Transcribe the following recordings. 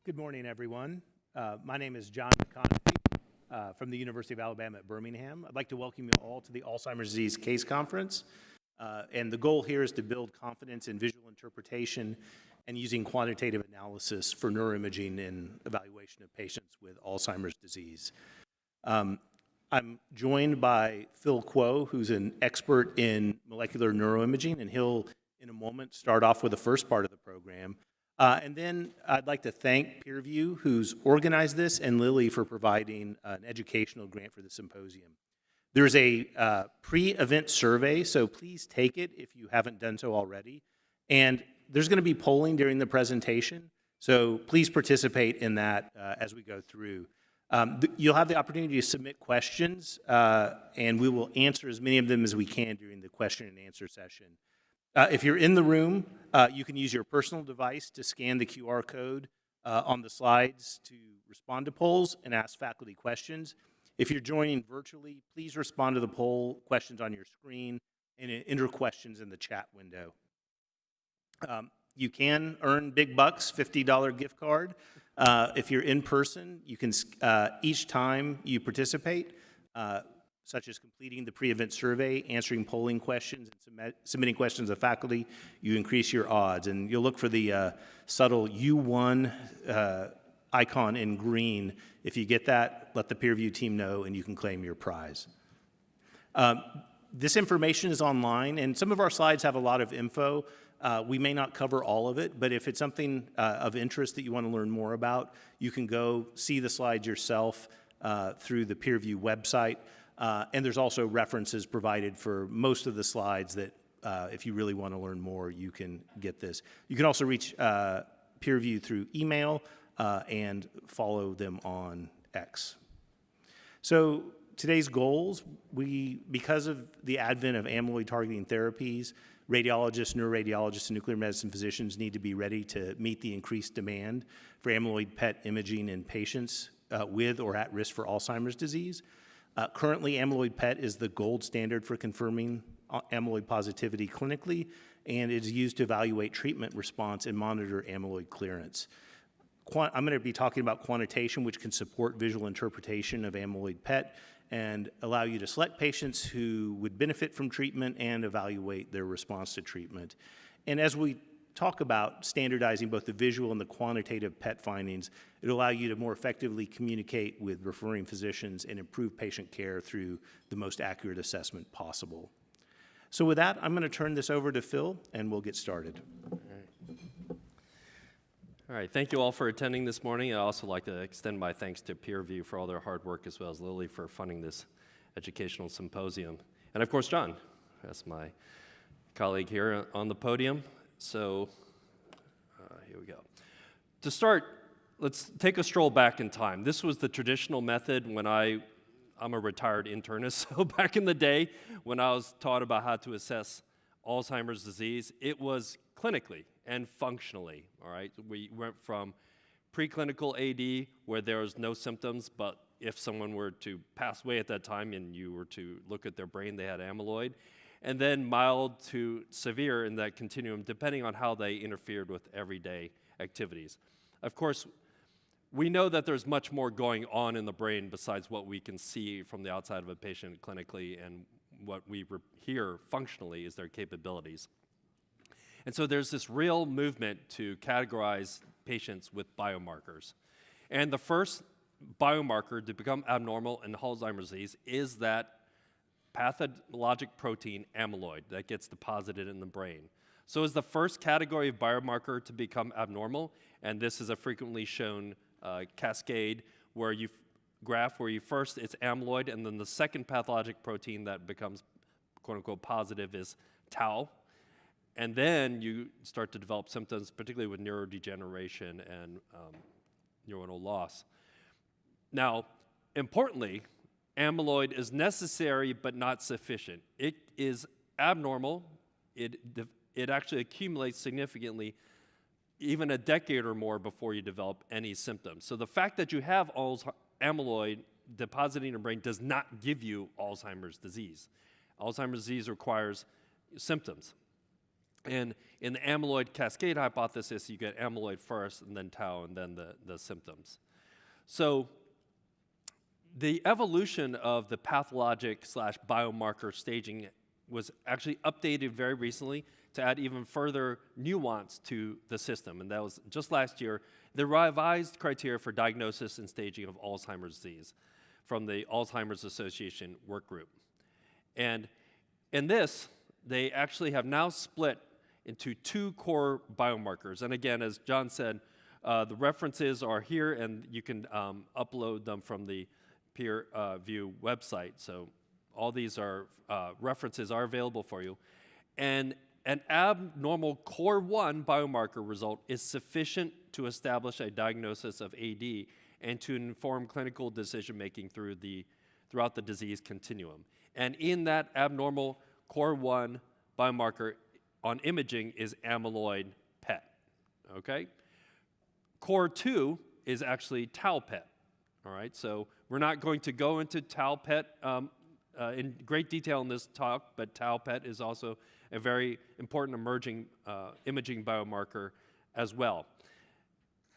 Good morning, everyone. My name is John McConathy from the University of Alabama at Birmingham. I'd like to welcome you all to the Alzheimer's Disease Case Conference. And the goal here is to build confidence in visual interpretation and using quantitative analysis for neuroimaging and evaluation of patients with Alzheimer's disease. I'm joined by Phil Kuo, who's an expert in molecular neuroimaging, and he'll, in a moment, start off with the first part of the program. And then I'd like to thank PeerView, who's organized this, and Lily for providing an educational grant for the symposium. There's a pre-event survey, so please take it if you haven't done so already. And there's going to be polling during the presentation, so please participate in that as we go through. You'll have the opportunity to submit questions, and we will answer as many of them as we can during the question and answer session. If you're in the room, you can use your personal device to scan the QR code on the slides to respond to polls and ask faculty questions. If you're joining virtually, please respond to the poll questions on your screen and enter questions in the chat window. You can earn big bucks, $50 gift card. If you're in person, you can, each time you participate, such as completing the pre-event survey, answering polling questions, and submitting questions to faculty, you increase your odds. And you'll look for the subtle U1 icon in green. If you get that, let the PeerView team know, and you can claim your prize. This information is online, and some of our slides have a lot of info. We may not cover all of it, but if it's something of interest that you want to learn more about, you can go see the slides yourself through the PeerView website. And there's also references provided for most of the slides that if you really want to learn more, you can get this. You can also reach PeerView through email and follow them on X. So today's goals, because of the advent of amyloid targeting therapies, radiologists, neuroradiologists, and nuclear medicine physicians need to be ready to meet the increased demand for amyloid PET imaging in patients with or at risk for Alzheimer's disease. Currently, amyloid PET is the gold standard for confirming amyloid positivity clinically, and it is used to evaluate treatment response and monitor amyloid clearance. I'm going to be talking about quantitation, which can support visual interpretation of amyloid PET and allow you to select patients who would benefit from treatment and evaluate their response to treatment. And as we talk about standardizing both the visual and the quantitative PET findings, it'll allow you to more effectively communicate with referring physicians and improve patient care through the most accurate assessment possible. So with that, I'm going to turn this over to Phil, and we'll get started. All right, thank you all for attending this morning. I'd also like to extend my thanks to PeerView for all their hard work, as well as Lily for funding this educational symposium. And of course, John, that's my colleague here on the podium. So here we go. To start, let's take a stroll back in time. This was the traditional method when I'm a retired internist, so back in the day when I was taught about how to assess Alzheimer's disease, it was clinically and functionally, all right? We went from preclinical AD, where there was no symptoms, but if someone were to pass away at that time and you were to look at their brain, they had amyloid, and then mild to severe in that continuum, depending on how they interfered with everyday activities. Of course, we know that there's much more going on in the brain besides what we can see from the outside of a patient clinically, and what we hear functionally is their capabilities. And so there's this real movement to categorize patients with biomarkers. And the first biomarker to become abnormal in Alzheimer's disease is that pathologic protein amyloid that gets deposited in the brain. So it's the first category of biomarker to become abnormal, and this is a frequently shown cascade where you graph where you first it's amyloid, and then the second pathologic protein that becomes quote unquote positive is tau, and then you start to develop symptoms, particularly with neurodegeneration and neuronal loss. Now, importantly, amyloid is necessary but not sufficient. It is abnormal. It actually accumulates significantly, even a decade or more before you develop any symptoms. So the fact that you have amyloid depositing in your brain does not give you Alzheimer's disease. Alzheimer's disease requires symptoms. And in the amyloid cascade hypothesis, you get amyloid first, and then tau, and then the symptoms. So the evolution of the pathologic / biomarker staging was actually updated very recently to add even further nuance to the system. And that was just last year, the revised criteria for diagnosis and staging of Alzheimer's disease from the Alzheimer's Association work group. And in this, they actually have now split into 2 core biomarkers. And again, as John said, the references are here, and you can upload them from the peer view website. So all these are references are available for you. And an abnormal core 1 biomarker result is sufficient to establish a diagnosis of AD and to inform clinical decision making throughout the disease continuum. And in that abnormal core 1 biomarker on imaging is amyloid PET, okay? Core 2 is actually tau PET, all right? So we're not going to go into tau PET in great detail in this talk, but tau PET is also a very important emerging imaging biomarker as well.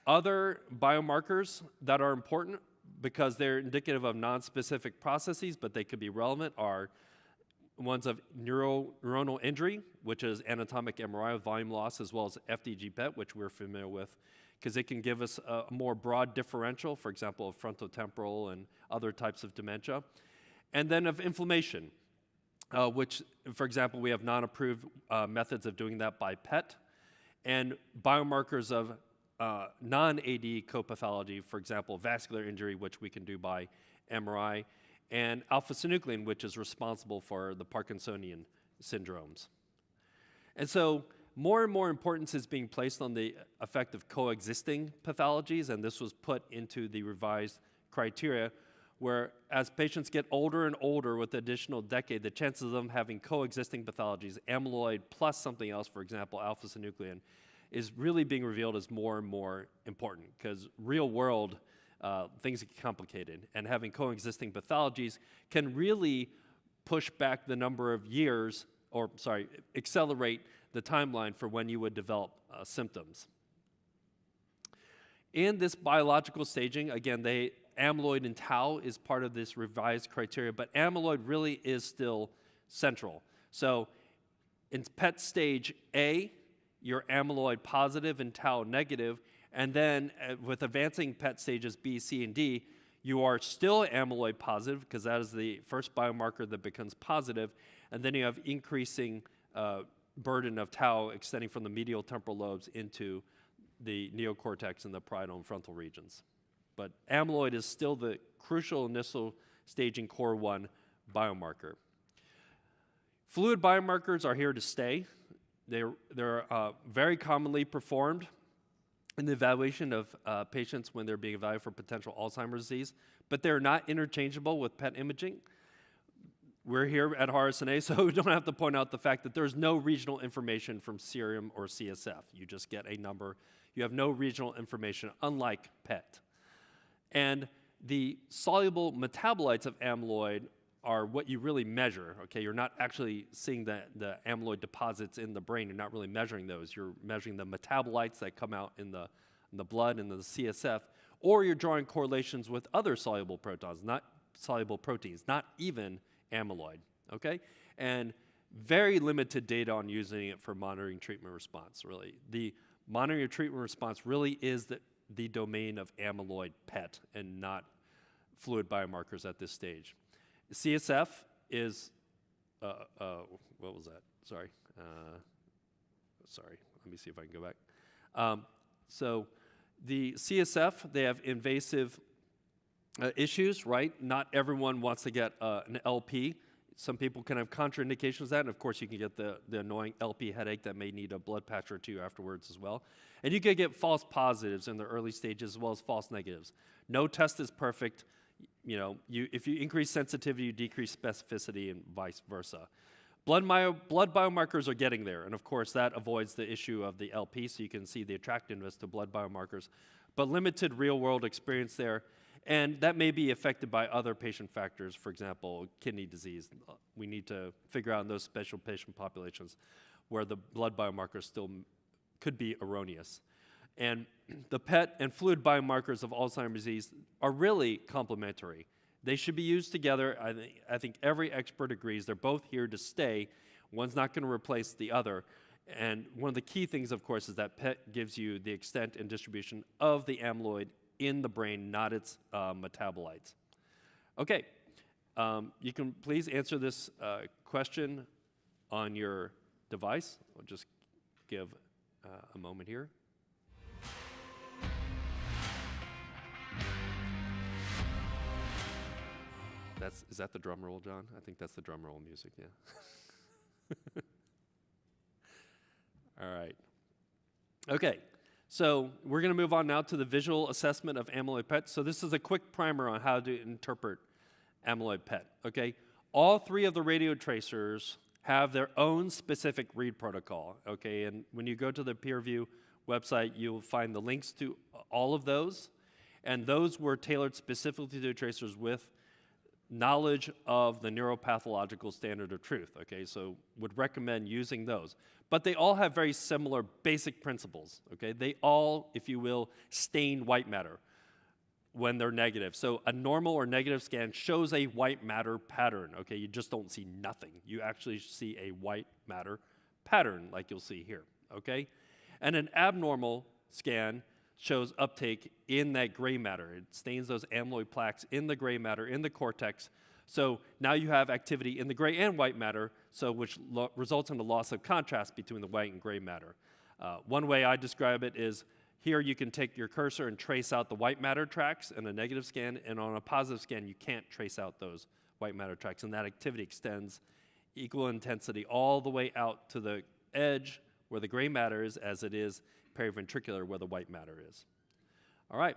Other biomarkers that are important because they're indicative of non-specific processes, but they could be relevant, are ones of neuronal injury, which is anatomic MRI with volume loss, as well as FDG PET, which we're familiar with, because it can give us a more broad differential, for example, of frontotemporal and other types of dementia. And then of inflammation, which, for example, we have non-approved methods of doing that by PET, and biomarkers of non-AD copathology, for example, vascular injury, which we can do by MRI, and alpha-synuclein, which is responsible for the Parkinsonian syndromes. And so more and more importance is being placed on the effect of coexisting pathologies, and this was put into the revised criteria, where as patients get older and older with the additional decade, the chances of them having coexisting pathologies, amyloid plus something else, for example, alpha-synuclein, is really being revealed as more and more important, because real world things get complicated, and having coexisting pathologies can really push back the number of years, or accelerate the timeline for when you would develop symptoms. In this biological staging, again, amyloid and tau is part of this revised criteria, but amyloid really is still central. So in PET stage A, you're amyloid positive and tau negative, and then with advancing PET stages B, C, and D, you are still amyloid positive, because that is the first biomarker that becomes positive, and then you have increasing burden of tau extending from the medial temporal lobes into the neocortex and the parietal and frontal regions. But amyloid is still the crucial initial staging core 1 biomarker. Fluid biomarkers are here to stay. They're very commonly performed in the evaluation of patients when they're being evaluated for potential Alzheimer's disease, but they're not interchangeable with PET imaging. We're here at RSNA, so we don't have to point out the fact that there's no regional information from serum or CSF. You just get a number. You have no regional information, unlike PET. And the soluble metabolites of amyloid are what you really measure, okay? You're not actually seeing the amyloid deposits in the brain. You're not really measuring those. You're measuring the metabolites that come out in the blood and the CSF, or you're drawing correlations with other soluble protons, not even amyloid, okay? And very limited data on using it for monitoring treatment response, really. The monitoring of treatment response really is the domain of amyloid PET and not fluid biomarkers at this stage. CSF is, what was that? Sorry, let me see if I can go back. So the CSF, they have invasive issues, right? Not everyone wants to get an LP. Some people can have contraindications of that, and of course you can get the annoying LP headache that may need a blood patch or two afterwards as well. And you can get false positives in the early stages as well as false negatives. No test is perfect. You know, if you increase sensitivity, you decrease specificity, and vice versa. Blood biomarkers are getting there, and of course that avoids the issue of the LP, so you can see the attractiveness to blood biomarkers, but limited real-world experience there, and that may be affected by other patient factors, for example, kidney disease. We need to figure out in those special patient populations where the blood biomarkers still could be erroneous. And the PET and fluid biomarkers of Alzheimer's disease are really complementary. They should be used together. I think every expert agrees they're both here to stay. One's not going to replace the other. And one of the key things, of course, is that PET gives you the extent and distribution of the amyloid in the brain, not its metabolites. Okay, you can please answer this question on your device. I'll just give a moment here. Is that the drum roll, John? I think that's the drum roll music, yeah. All right. Okay, so we're going to move on now to the visual assessment of amyloid PET. So this is a quick primer on how to interpret amyloid PET, okay? All three of the radio tracers have their own specific read protocol, okay? And when you go to the peer review website, you'll find the links to all of those. And those were tailored specifically to the tracers with knowledge of the neuropathological standard of truth, okay? So would recommend using those. But they all have very similar basic principles, okay? They all, if you will, stain white matter when they're negative. So a normal or negative scan shows a white matter pattern, okay? You just don't see nothing. You actually see a white matter pattern like you'll see here, okay? And an abnormal scan shows uptake in that gray matter. It stains those amyloid plaques in the gray matter, in the cortex. So now you have activity in the gray and white matter, so which results in a loss of contrast between the white and gray matter. One way I describe it is here you can take your cursor and trace out the white matter tracks in a negative scan, and on a positive scan you can't trace out those white matter tracks, and that activity extends equal intensity all the way out to the edge where the gray matter is, as it is periventricular where the white matter is. All right,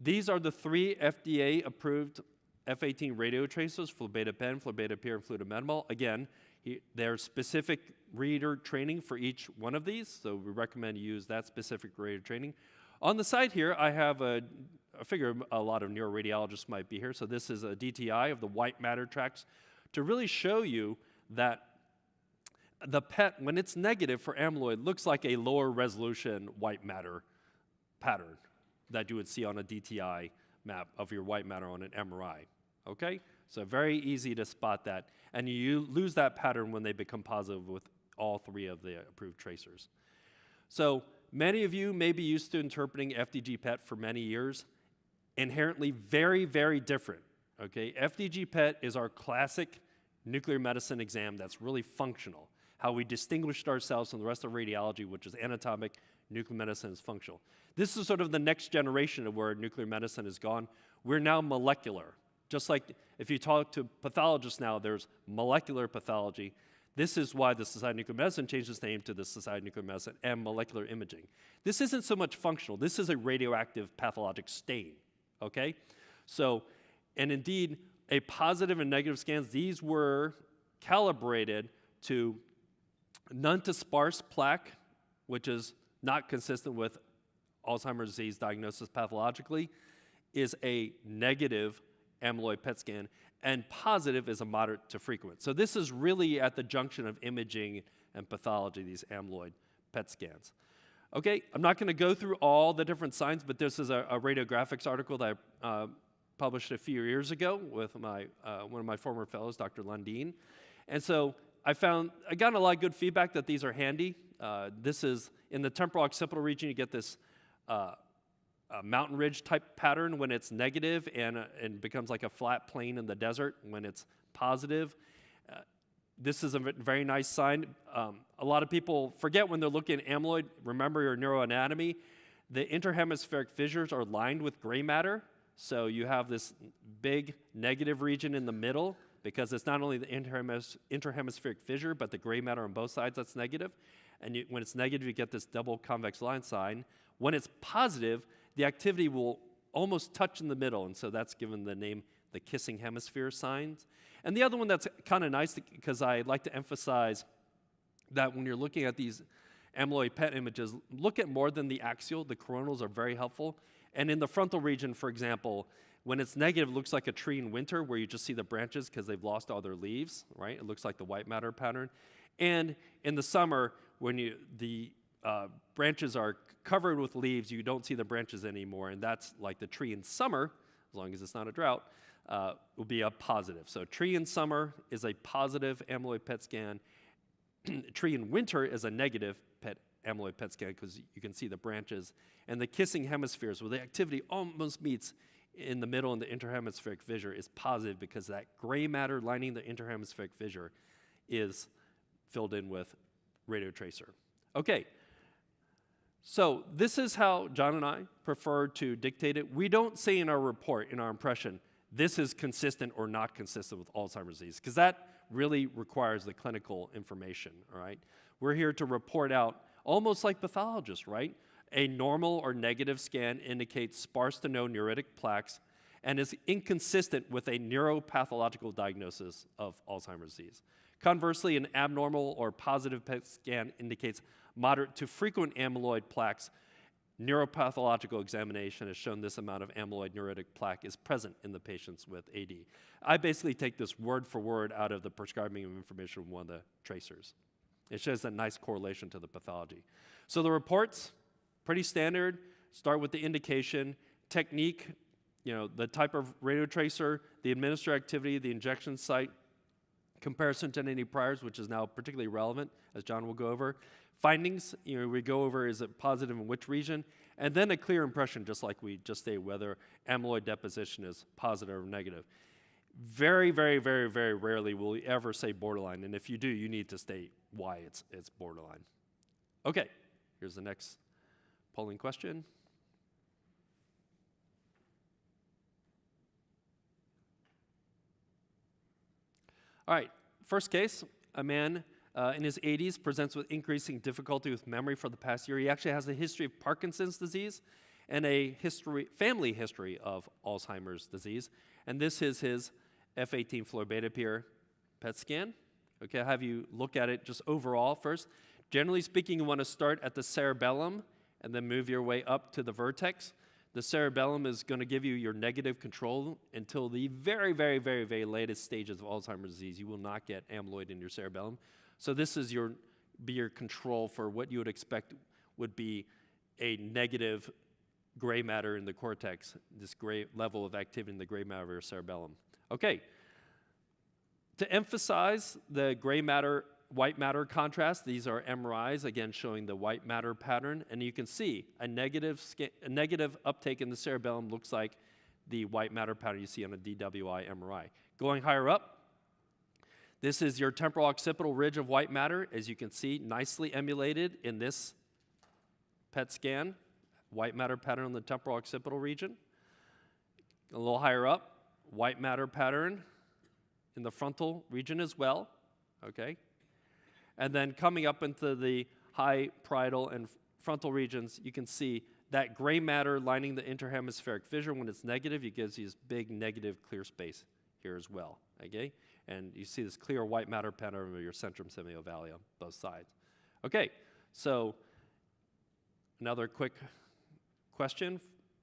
these are the three FDA-approved F18 radio tracers, fluebeta-pen, fluebeta-peer, and flutamidamol. Again, there's specific reader training for each one of these, so we recommend you use that specific reader training. On the side here, I have I figure a lot of neuroradiologists might be here, so this is a DTI of the white matter tracks to really show you that the PET, when it's negative for amyloid, looks like a lower resolution white matter pattern that you would see on a DTI map of your white matter on an MRI, okay? So very easy to spot that. And you lose that pattern when they become positive with all three of the approved tracers. So many of you may be used to interpreting FDG PET for many years. Inherently very, very different, okay? FDG PET is our classic nuclear medicine exam that's really functional. How we distinguished ourselves from the rest of radiology, which is anatomic, nuclear medicine is functional. This is sort of the next generation of where nuclear medicine has gone. We're now molecular. Just like if you talk to pathologists now, there's molecular pathology. This is why the Society of Nuclear Medicine changed its name to the Society of Nuclear Medicine and Molecular Imaging. This isn't so much functional. This is a radioactive pathologic stain, okay? So, and indeed, a positive and negative scans, these were calibrated to none to sparse plaque, which is not consistent with Alzheimer's disease diagnosis pathologically, is a negative amyloid PET scan, and positive is a moderate to frequent. So this is really at the junction of imaging and pathology, these amyloid PET scans. Okay, I'm not going to go through all the different signs, but this is a radiographics article that I published a few years ago with one of my former fellows, Dr. Lundeen. And so I got a lot of good feedback that these are handy. This is in the temporal occipital region, you get this mountain ridge type pattern when it's negative and becomes like a flat plain in the desert when it's positive. This is a very nice sign. A lot of people forget when they're looking at amyloid, remember your neuroanatomy. The interhemispheric fissures are lined with gray matter. So you have this big negative region in the middle because it's not only the interhemispheric fissure, but the gray matter on both sides that's negative. And when it's negative, you get this double convex line sign. When it's positive, the activity will almost touch in the middle, and so that's given the name the kissing hemisphere signs. And the other one that's kind of nice, because I like to emphasize that when you're looking at these amyloid PET images, look at more than the axial. The coronals are very helpful. And in the frontal region, for example, when it's negative, it looks like a tree in winter where you just see the branches because they've lost all their leaves, right? It looks like the white matter pattern. And in the summer, when the branches are covered with leaves, you don't see the branches anymore, and that's like the tree in summer, as long as it's not a drought, will be a positive. So tree in summer is a positive amyloid PET scan. Tree in winter is a negative amyloid PET scan because you can see the branches. And the kissing hemispheres, where the activity almost meets in the middle in the interhemispheric fissure, is positive because that gray matter lining the interhemispheric fissure is filled in with radiotracer. Okay, so this is how John and I prefer to dictate it. We don't say in our report, in our impression, this is consistent or not consistent with Alzheimer's disease, because that really requires the clinical information, all right? We're here to report out, almost like pathologists, right? A normal or negative scan indicates sparse to no neuritic plaques and is inconsistent with a neuropathological diagnosis of Alzheimer's disease. Conversely, an abnormal or positive PET scan indicates moderate to frequent amyloid plaques. Neuropathological examination has shown this amount of amyloid neuritic plaque is present in the patients with AD. I basically take this word for word out of the prescribing information of one of the tracers. It shows a nice correlation to the pathology. So the reports, pretty standard, start with the indication, technique, the type of radiotracer, the administer activity, the injection site, comparison to any priors, which is now particularly relevant, as John will go over. Findings, we go over, is it positive in which region? And then a clear impression, just like we just stated, whether amyloid deposition is positive or negative. Very, very, very, very rarely will we ever say borderline, and if you do, you need to state why it's borderline. Okay, here's the next polling question. All right, first case, a man in his 80s presents with increasing difficulty with memory for the past year. He actually has a history of Parkinson's disease and a family history of Alzheimer's disease. And this is his F18 florbetapir PET scan. Okay, I'll have you look at it just overall first. Generally speaking, you want to start at the cerebellum and then move your way up to the vertex. The cerebellum is going to give you your negative control until the very, very, very, very latest stages of Alzheimer's disease. You will not get amyloid in your cerebellum. So this is your control for what you would expect would be a negative gray matter in the cortex, this gray level of activity in the gray matter of your cerebellum. Okay, to emphasize the gray matter, white matter contrast, these are MRIs, again showing the white matter pattern, and you can see a negative uptake in the cerebellum looks like the white matter pattern you see on a DWI MRI. Going higher up, this is your temporal occipital ridge of white matter, as you can see, nicely emulated in this PET scan, white matter pattern on the temporal occipital region. A little higher up, white matter pattern in the frontal region as well, okay? And then coming up into the high parietal and frontal regions, you can see that gray matter lining the interhemispheric fissure. When it's negative, it gives you this big negative clear space here as well, okay? And you see this clear white matter pattern of your centrum semiovalia on both sides. Okay, so another quick question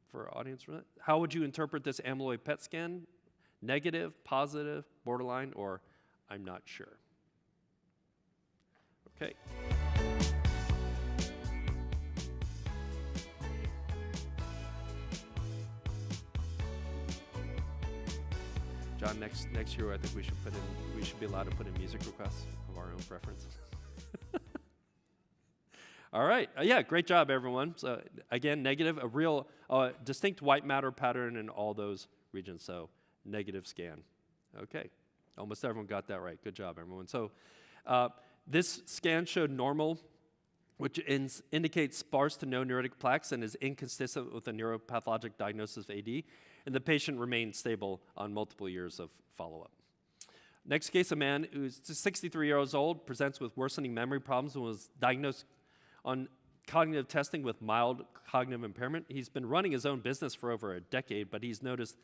for our audience. How would you interpret this amyloid PET scan? Negative, positive, borderline, or I'm not sure? Okay. John, next year I think we should be allowed to put in music requests of our own preference. All right, yeah, great job everyone. So again, negative, a real distinct white matter pattern in all those regions. So negative scan. Okay, almost everyone got that right. Good job everyone. So this scan showed normal, which indicates sparse to no neuritic plaques and is inconsistent with a neuropathologic diagnosis of AD. And the patient remained stable on multiple years of follow-up. Next case, a man who's 63 years old, presents with worsening memory problems and was diagnosed on cognitive testing with mild cognitive impairment. He's been running his own business for over a decade, but he's noticed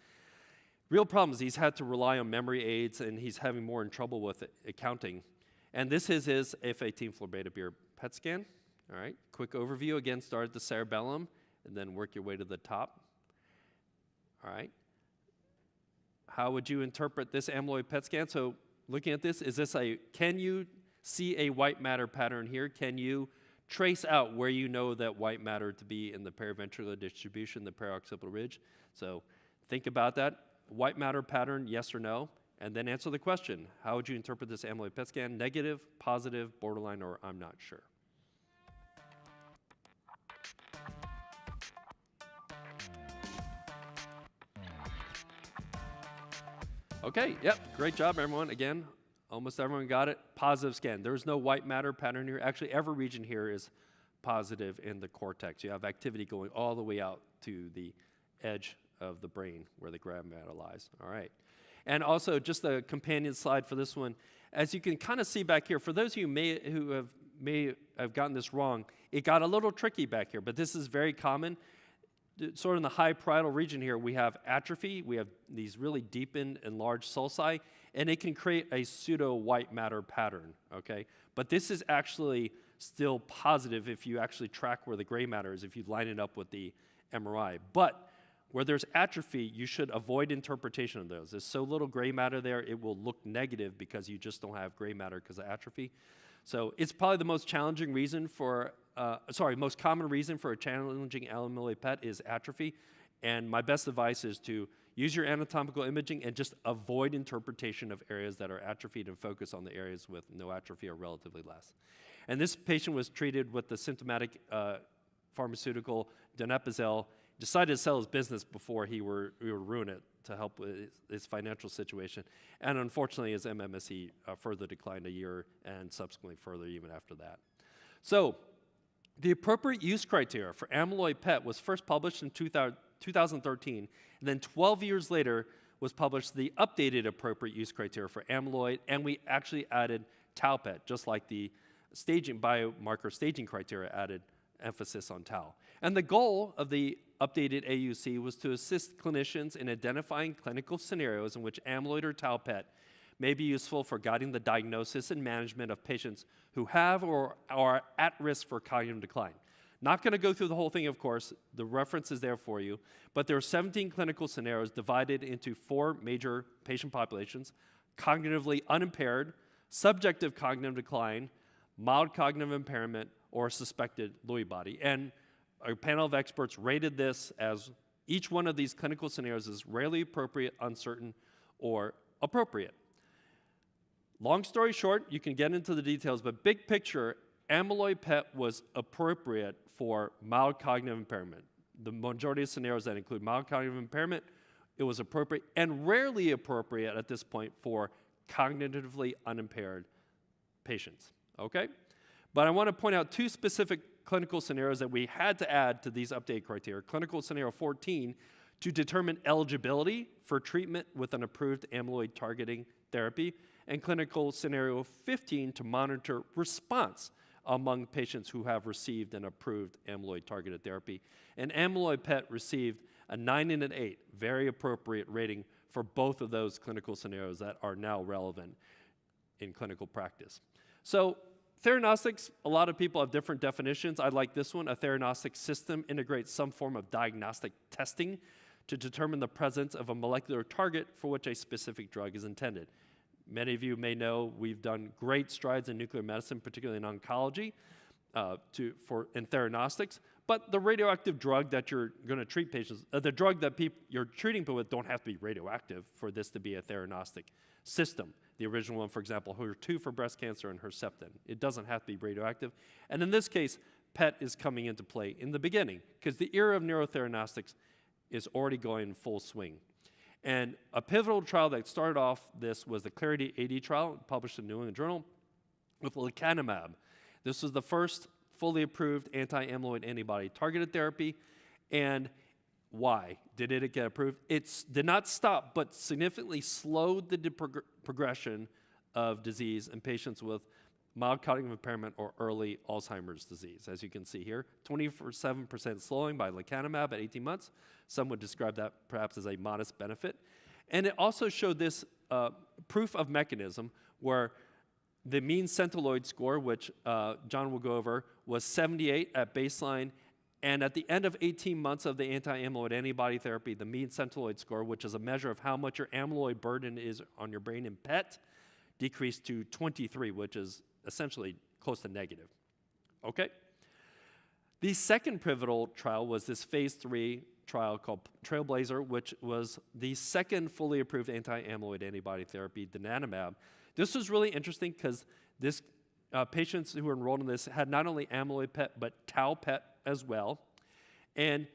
real problems. He's had to rely on memory aids, and he's having more trouble with accounting. And this is his F18 florbetapir PET scan. All right, quick overview. Again, start at the cerebellum, and then work your way to the top. All right. How would you interpret this amyloid PET scan? So looking at this, can you see a white matter pattern here, can you trace out where you know that white matter to be in the periventricular distribution, the perioccipital ridge? So think about that. White matter pattern, yes or no? And then answer the question. How would you interpret this amyloid PET scan? Negative, positive, borderline, or I'm not sure. Okay, yep, great job, everyone. Again, almost everyone got it. Positive scan. There's no white matter pattern here. Actually, every region here is positive in the cortex. You have activity going all the way out to the edge of the brain where the gray matter lies. All right. And also, just a companion slide for this one. As you can kind of see back here, for those of you who may have gotten this wrong, it got a little tricky back here, but this is very common. Sort of in the high parietal region here, we have atrophy, we have these really deepened and large sulci, and it can create a pseudo-white matter pattern, okay? But this is actually still positive if you actually track where the gray matter is, if you line it up with the MRI. But where there's atrophy, you should avoid interpretation of those. There's so little gray matter there, it will look negative because you just don't have gray matter because of atrophy. So it's probably the most challenging reason for, most common reason for a challenging amyloid PET is atrophy. And my best advice is to use your anatomical imaging and just avoid interpretation of areas that are atrophied and focus on the areas with no atrophy or relatively less. And this patient was treated with the symptomatic pharmaceutical donepezil, decided to sell his business before we would ruin it to help with his financial situation. And unfortunately, his MMSE further declined a year and subsequently further even after that. So the appropriate use criteria for amyloid PET was first published in 2013, and then 12 years later was published the updated appropriate use criteria for amyloid, and we actually added tau PET, just like the staging biomarker staging criteria added emphasis on tau. And the goal of the updated AUC was to assist clinicians in identifying clinical scenarios in which amyloid or tau PET may be useful for guiding the diagnosis and management of patients who have or are at risk for cognitive decline. Not going to go through the whole thing, of course. The reference is there for you. But there are 17 clinical scenarios divided into 4 major patient populations: cognitively unimpaired, subjective cognitive decline, mild cognitive impairment, or suspected Lewy body. And a panel of experts rated this as each one of these clinical scenarios is rarely appropriate, uncertain, or appropriate. Long story short, you can get into the details, but big picture, amyloid PET was appropriate for mild cognitive impairment. The majority of scenarios that include mild cognitive impairment, it was appropriate and rarely appropriate at this point for cognitively unimpaired patients, okay? But I want to point out 2 specific clinical scenarios that we had to add to these update criteria. Clinical scenario 14, to determine eligibility for treatment with an approved amyloid targeting therapy, and clinical scenario 15, to monitor response among patients who have received an approved amyloid targeted therapy. And amyloid PET received a 9 and an 8, very appropriate rating for both of those clinical scenarios that are now relevant in clinical practice. So theranostics, a lot of people have different definitions. I like this one. A theranostic system integrates some form of diagnostic testing to determine the presence of a molecular target for which a specific drug is intended. Many of you may know we've done great strides in nuclear medicine, particularly in oncology, in theranostics. But the radioactive drug that you're going to treat patients, the drug that you're treating people with don't have to be radioactive for this to be a theranostic system. The original one, for example, HER2 for breast cancer and Herceptin. It doesn't have to be radioactive. And in this case, PET is coming into play in the beginning because the era of neurotheranostics is already going full swing. And a pivotal trial that started off this was the Clarity AD trial, published in New England Journal, with lecanemab. This was the first fully approved anti-amyloid antibody targeted therapy. And why did it get approved? It did not stop, but significantly slowed the progression of disease in patients with mild cognitive impairment or early Alzheimer's disease. As you can see here, 27% slowing by lecanemab at 18 months. Some would describe that perhaps as a modest benefit. And it also showed this proof of mechanism where the mean centiloid score, which John will go over, was 78 at baseline. And at the end of 18 months of the anti-amyloid antibody therapy, the mean centiloid score, which is a measure of how much your amyloid burden is on your brain in PET, decreased to 23, which is essentially close to negative. Okay? The second pivotal trial was this phase 3 trial called Trailblazer, which was the second fully approved anti-amyloid antibody therapy, donanemab. This was really interesting because this patients who were enrolled in this had not only amyloid PET, but tau PET as well. And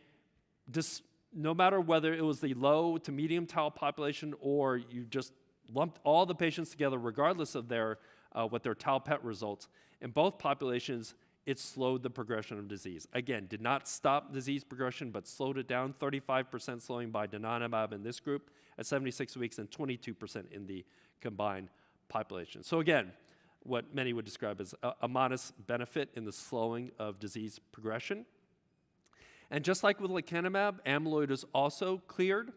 no matter whether it was the low to medium tau population or you just lumped all the patients together regardless of their what their tau PET results, in both populations, it slowed the progression of disease. Again, did not stop disease progression, but slowed it down, 35% slowing by donanemab in this group at 76 weeks and 22% in the combined population. So again, what many would describe as a modest benefit in the slowing of disease progression. And just like with lecanemab, amyloid is also cleared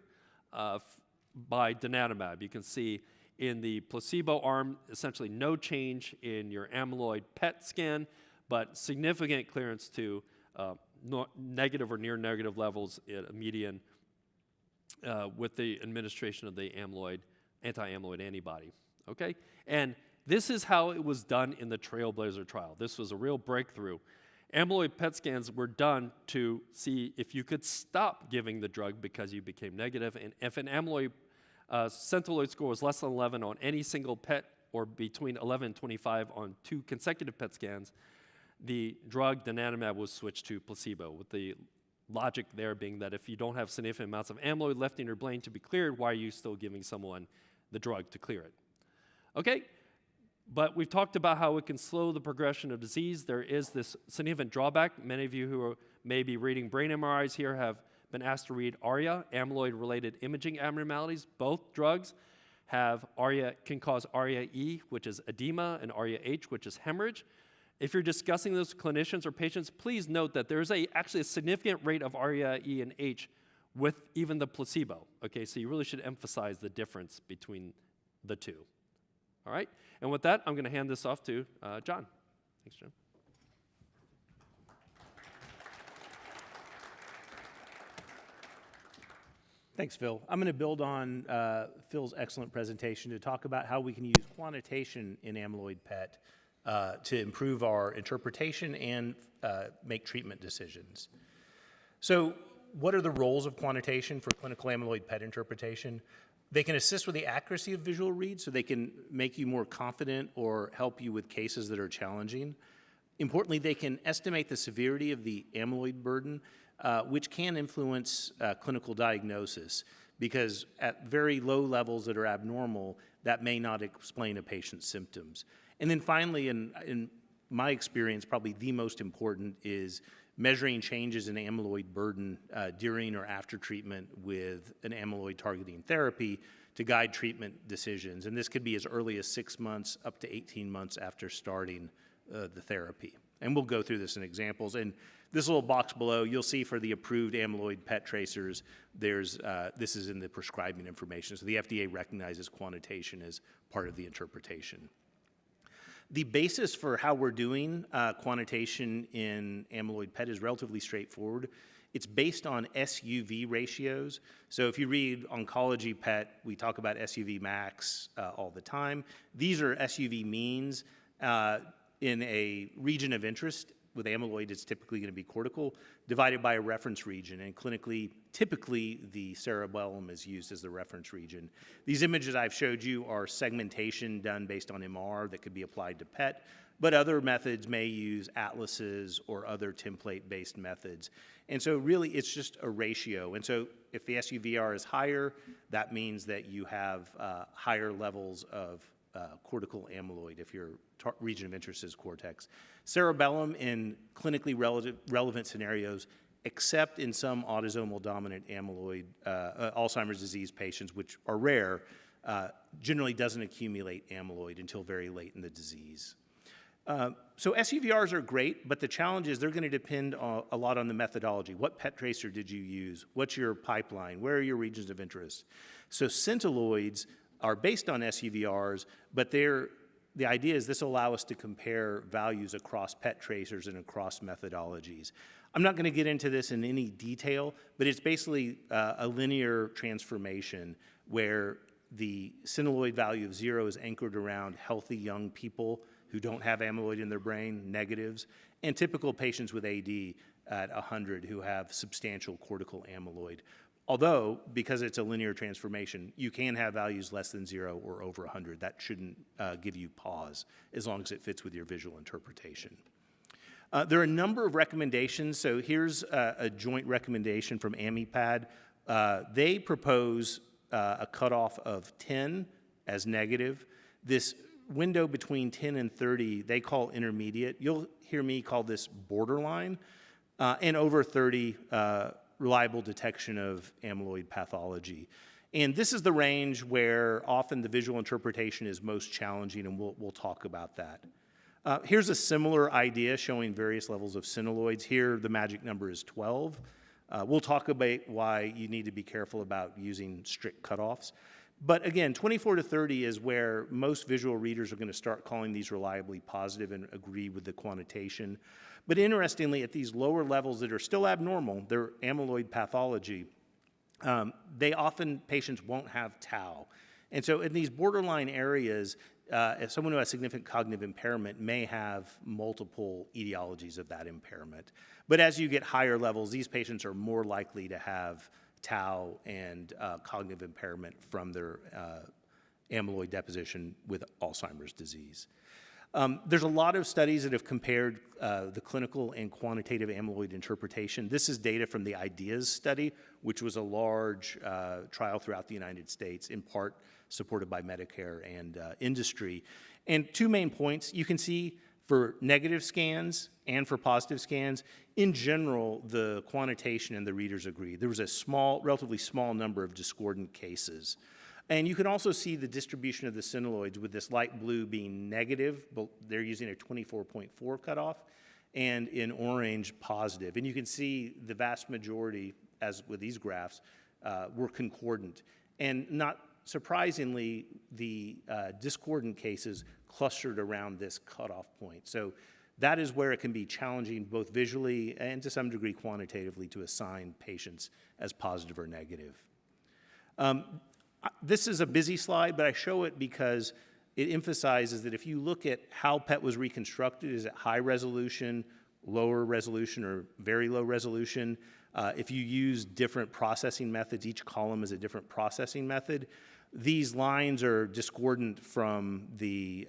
by donanemab. You can see in the placebo arm, essentially no change in your amyloid PET scan, but significant clearance to negative or near negative levels at a median with the administration of the anti-amyloid antibody. Okay? And this is how it was done in the Trailblazer trial. This was a real breakthrough. Amyloid PET scans were done to see if you could stop giving the drug because you became negative, and if an amyloid centiloid score was less than 11 on any single PET or between 11 and 25 on 2 consecutive PET scans, the drug donanemab was switched to placebo, with the logic there being that if you don't have significant amounts of amyloid left in your brain to be cleared, why are you still giving someone the drug to clear it? Okay, but we've talked about how it can slow the progression of disease. There is this significant drawback. Many of you who may be reading brain MRIs here have been asked to read ARIA, amyloid-related imaging abnormalities. Both drugs have ARIA, can cause ARIA-E, which is edema, and ARIA-H, which is hemorrhage. If you're discussing this with clinicians or patients, please note that there's actually a significant rate of ARIA-E and H with even the placebo. Okay, so you really should emphasize the difference between the two. All right, and with that, I'm going to hand this off to John. Thanks, John. Thanks, Phil. I'm going to build on Phil's excellent presentation to talk about how we can use quantitation in amyloid PET to improve our interpretation and make treatment decisions. So what are the roles of quantitation for clinical amyloid PET interpretation? They can assist with the accuracy of visual reads, so they can make you more confident or help you with cases that are challenging. Importantly, they can estimate the severity of the amyloid burden, which can influence clinical diagnosis, because at very low levels that are abnormal, that may not explain a patient's symptoms. And then finally, in my experience, probably the most important is measuring changes in amyloid burden during or after treatment with an amyloid targeting therapy to guide treatment decisions. And this could be as early as 6 months up to 18 months after starting the therapy. And we'll go through this in examples. And this little box below, you'll see for the approved amyloid PET tracers, this is in the prescribing information. So the FDA recognizes quantitation as part of the interpretation. The basis for how we're doing quantitation in amyloid PET is relatively straightforward. It's based on SUV ratios. So if you read oncology PET, we talk about SUV max all the time. These are SUV means in a region of interest. With amyloid, it's typically going to be cortical, divided by a reference region. And clinically, typically, the cerebellum is used as the reference region. These images I've showed you are segmentation done based on MR that could be applied to PET, but other methods may use atlases or other template-based methods. And so really, it's just a ratio. And so if the SUVR is higher, that means that you have higher levels of cortical amyloid if your region of interest is cortex. Cerebellum in clinically relevant scenarios, except in some autosomal dominant amyloid, Alzheimer's disease patients, which are rare, generally doesn't accumulate amyloid until very late in the disease. So SUVRs are great, but the challenge is they're going to depend a lot on the methodology. What PET tracer did you use? What's your pipeline? Where are your regions of interest? So Centiloids are based on SUVRs, but the idea is this will allow us to compare values across PET tracers and across methodologies. I'm not going to get into this in any detail, but it's basically a linear transformation where the Centiloid value of 0 is anchored around healthy young people who don't have amyloid in their brain, negatives, and typical patients with AD at 100 who have substantial cortical amyloid. Although, because it's a linear transformation, you can have values less than 0 or over 100. That shouldn't give you pause, as long as it fits with your visual interpretation. There are a number of recommendations. So here's a joint recommendation from AMIPAD. They propose a cutoff of 10 as negative. This window between 10 and 30, they call intermediate. You'll hear me call this borderline. And over 30, reliable detection of amyloid pathology. And this is the range where often the visual interpretation is most challenging, and we'll talk about that. Here's a similar idea showing various levels of cynoloids. Here, the magic number is 12. We'll talk about why you need to be careful about using strict cutoffs. But again, 24 to 30 is where most visual readers are going to start calling these reliably positive and agree with the quantitation. But interestingly, at these lower levels that are still abnormal, they're amyloid pathology, patients won't have tau. And so in these borderline areas, if someone who has significant cognitive impairment may have multiple etiologies of that impairment. But as you get higher levels, these patients are more likely to have tau and cognitive impairment from their amyloid deposition with Alzheimer's disease. There's a lot of studies that have compared the clinical and quantitative amyloid interpretation. This is data from the IDEAS study, which was a large trial throughout the United States, in part supported by Medicare and industry. And two main points, you can see for negative scans and for positive scans, in general, the quantitation and the readers agree. There was a relatively small number of discordant cases. And you can also see the distribution of the cynoloids with this light blue being negative, but they're using a 24.4 cutoff, and in orange, positive. And you can see the vast majority, as with these graphs, were concordant. And not surprisingly, the discordant cases clustered around this cutoff point. So that is where it can be challenging, both visually and to some degree quantitatively, to assign patients as positive or negative. This is a busy slide, but I show it because it emphasizes that if you look at how PET was reconstructed, is it high resolution, lower resolution, or very low resolution? If you use different processing methods, each column is a different processing method. These lines are discordant from the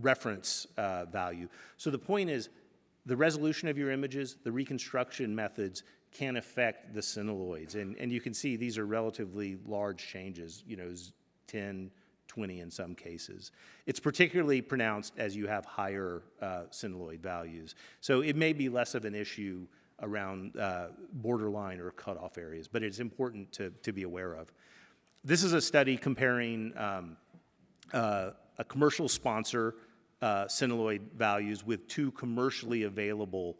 reference value. So the point is, the resolution of your images, the reconstruction methods can affect the cynoloids. And you can see these are relatively large changes, 10, 20 in some cases. It's particularly pronounced as you have higher cynoloid values. So it may be less of an issue around borderline or cutoff areas, but it's important to be aware of. This is a study comparing a commercial sponsor cynoloid values with two commercially available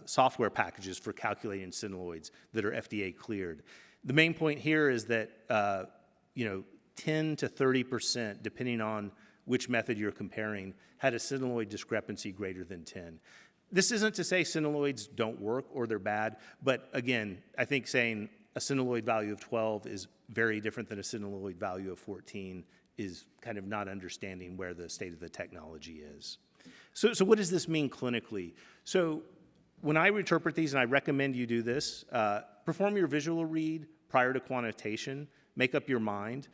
software packages for calculating cynoloids that are FDA cleared. The main point here is that 10 to 30%, depending on which method you're comparing, had a cynoloid discrepancy greater than 10. This isn't to say cynoloids don't work or they're bad, but again, I think saying a cynoloid value of 12 is very different than a cynoloid value of 14 is kind of not understanding where the state of the technology is. So what does this mean clinically? So when I interpret these, and I recommend you do this, perform your visual read prior to quantitation, make up your mind.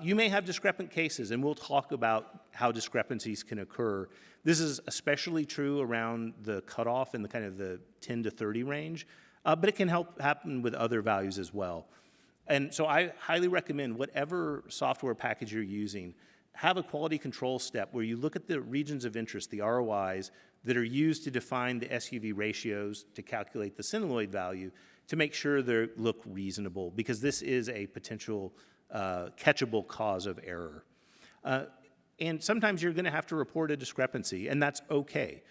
You may have discrepant cases, and we'll talk about how discrepancies can occur. This is especially true around the cutoff in the kind of the 10 to 30 range, but it can happen with other values as well. And so I highly recommend whatever software package you're using, have a quality control step where you look at the regions of interest, the ROIs, that are used to define the SUV ratios to calculate the cynoloid value to make sure they look reasonable, because this is a potential catchable cause of error. And sometimes you're going to have to report a discrepancy, and that's okay.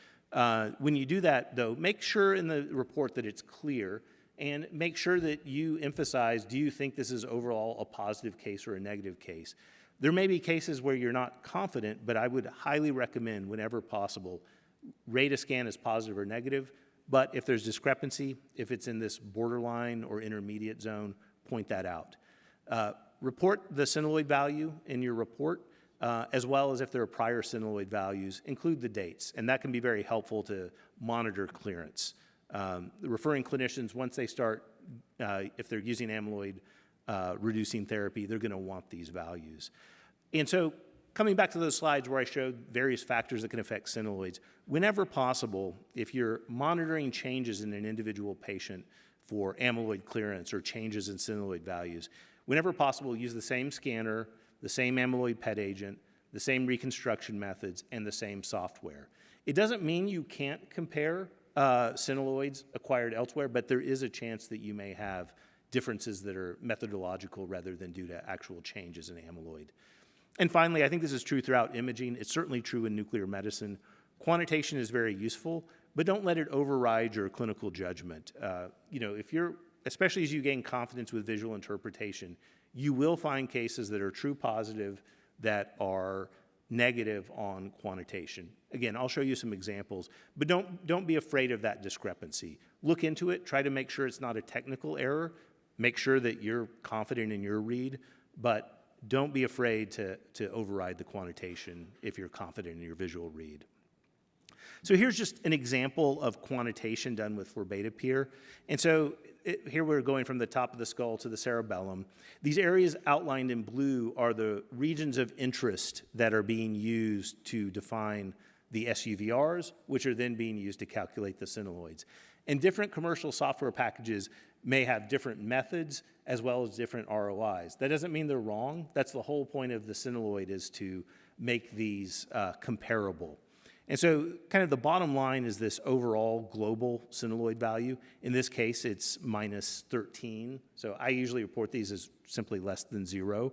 When you do that, though, make sure in the report that it's clear, and make sure that you emphasize, do you think this is overall a positive case or a negative case? There may be cases where you're not confident, but I would highly recommend, whenever possible, rate a scan as positive or negative, but if there's discrepancy, if it's in this borderline or intermediate zone, point that out. Report the cynoloid value in your report, as well as if there are prior cynoloid values, include the dates, and that can be very helpful to monitor clearance. The referring clinicians, once they start, if they're using amyloid reducing therapy, they're going to want these values. And so coming back to those slides where I showed various factors that can affect cynoloids, whenever possible, if you're monitoring changes in an individual patient for amyloid clearance or changes in cynoloid values, whenever possible, use the same scanner, the same amyloid PET agent, the same reconstruction methods, and the same software. It doesn't mean you can't compare cynoloids acquired elsewhere, but there is a chance that you may have differences that are methodological rather than due to actual changes in amyloid. And finally, I think this is true throughout imaging. It's certainly true in nuclear medicine. Quantitation is very useful, but don't let it override your clinical judgment. If you're, especially as you gain confidence with visual interpretation, you will find cases that are true positive that are negative on quantitation. Again, I'll show you some examples, but don't be afraid of that discrepancy. Look into it, try to make sure it's not a technical error, make sure that you're confident in your read, but don't be afraid to override the quantitation if you're confident in your visual read. So here's just an example of quantitation done with florbetapir. And so here we're going from the top of the skull to the cerebellum. These areas outlined in blue are the regions of interest that are being used to define the SUVRs, which are then being used to calculate the cynoloids. And different commercial software packages may have different methods as well as different ROIs. That doesn't mean they're wrong. That's the whole point of the cynoloid, is to make these comparable. And so kind of the bottom line is this overall global cynoloid value. In this case, it's minus 13. So I usually report these as simply less than 0.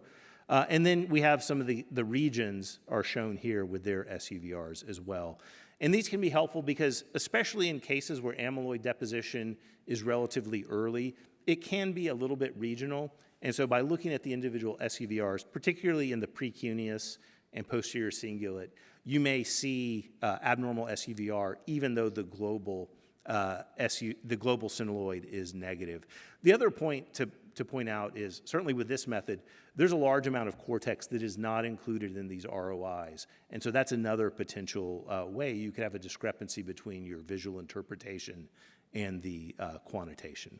And then we have some of the regions are shown here with their SUVRs as well. And these can be helpful because, especially in cases where amyloid deposition is relatively early, it can be a little bit regional. And so by looking at the individual SUVRs, particularly in the precuneus and posterior cingulate, you may see abnormal SUVR even though the global cynoloid is negative. The other point to point out is, certainly with this method, there's a large amount of cortex that is not included in these ROIs. And so that's another potential way you could have a discrepancy between your visual interpretation and the quantitation.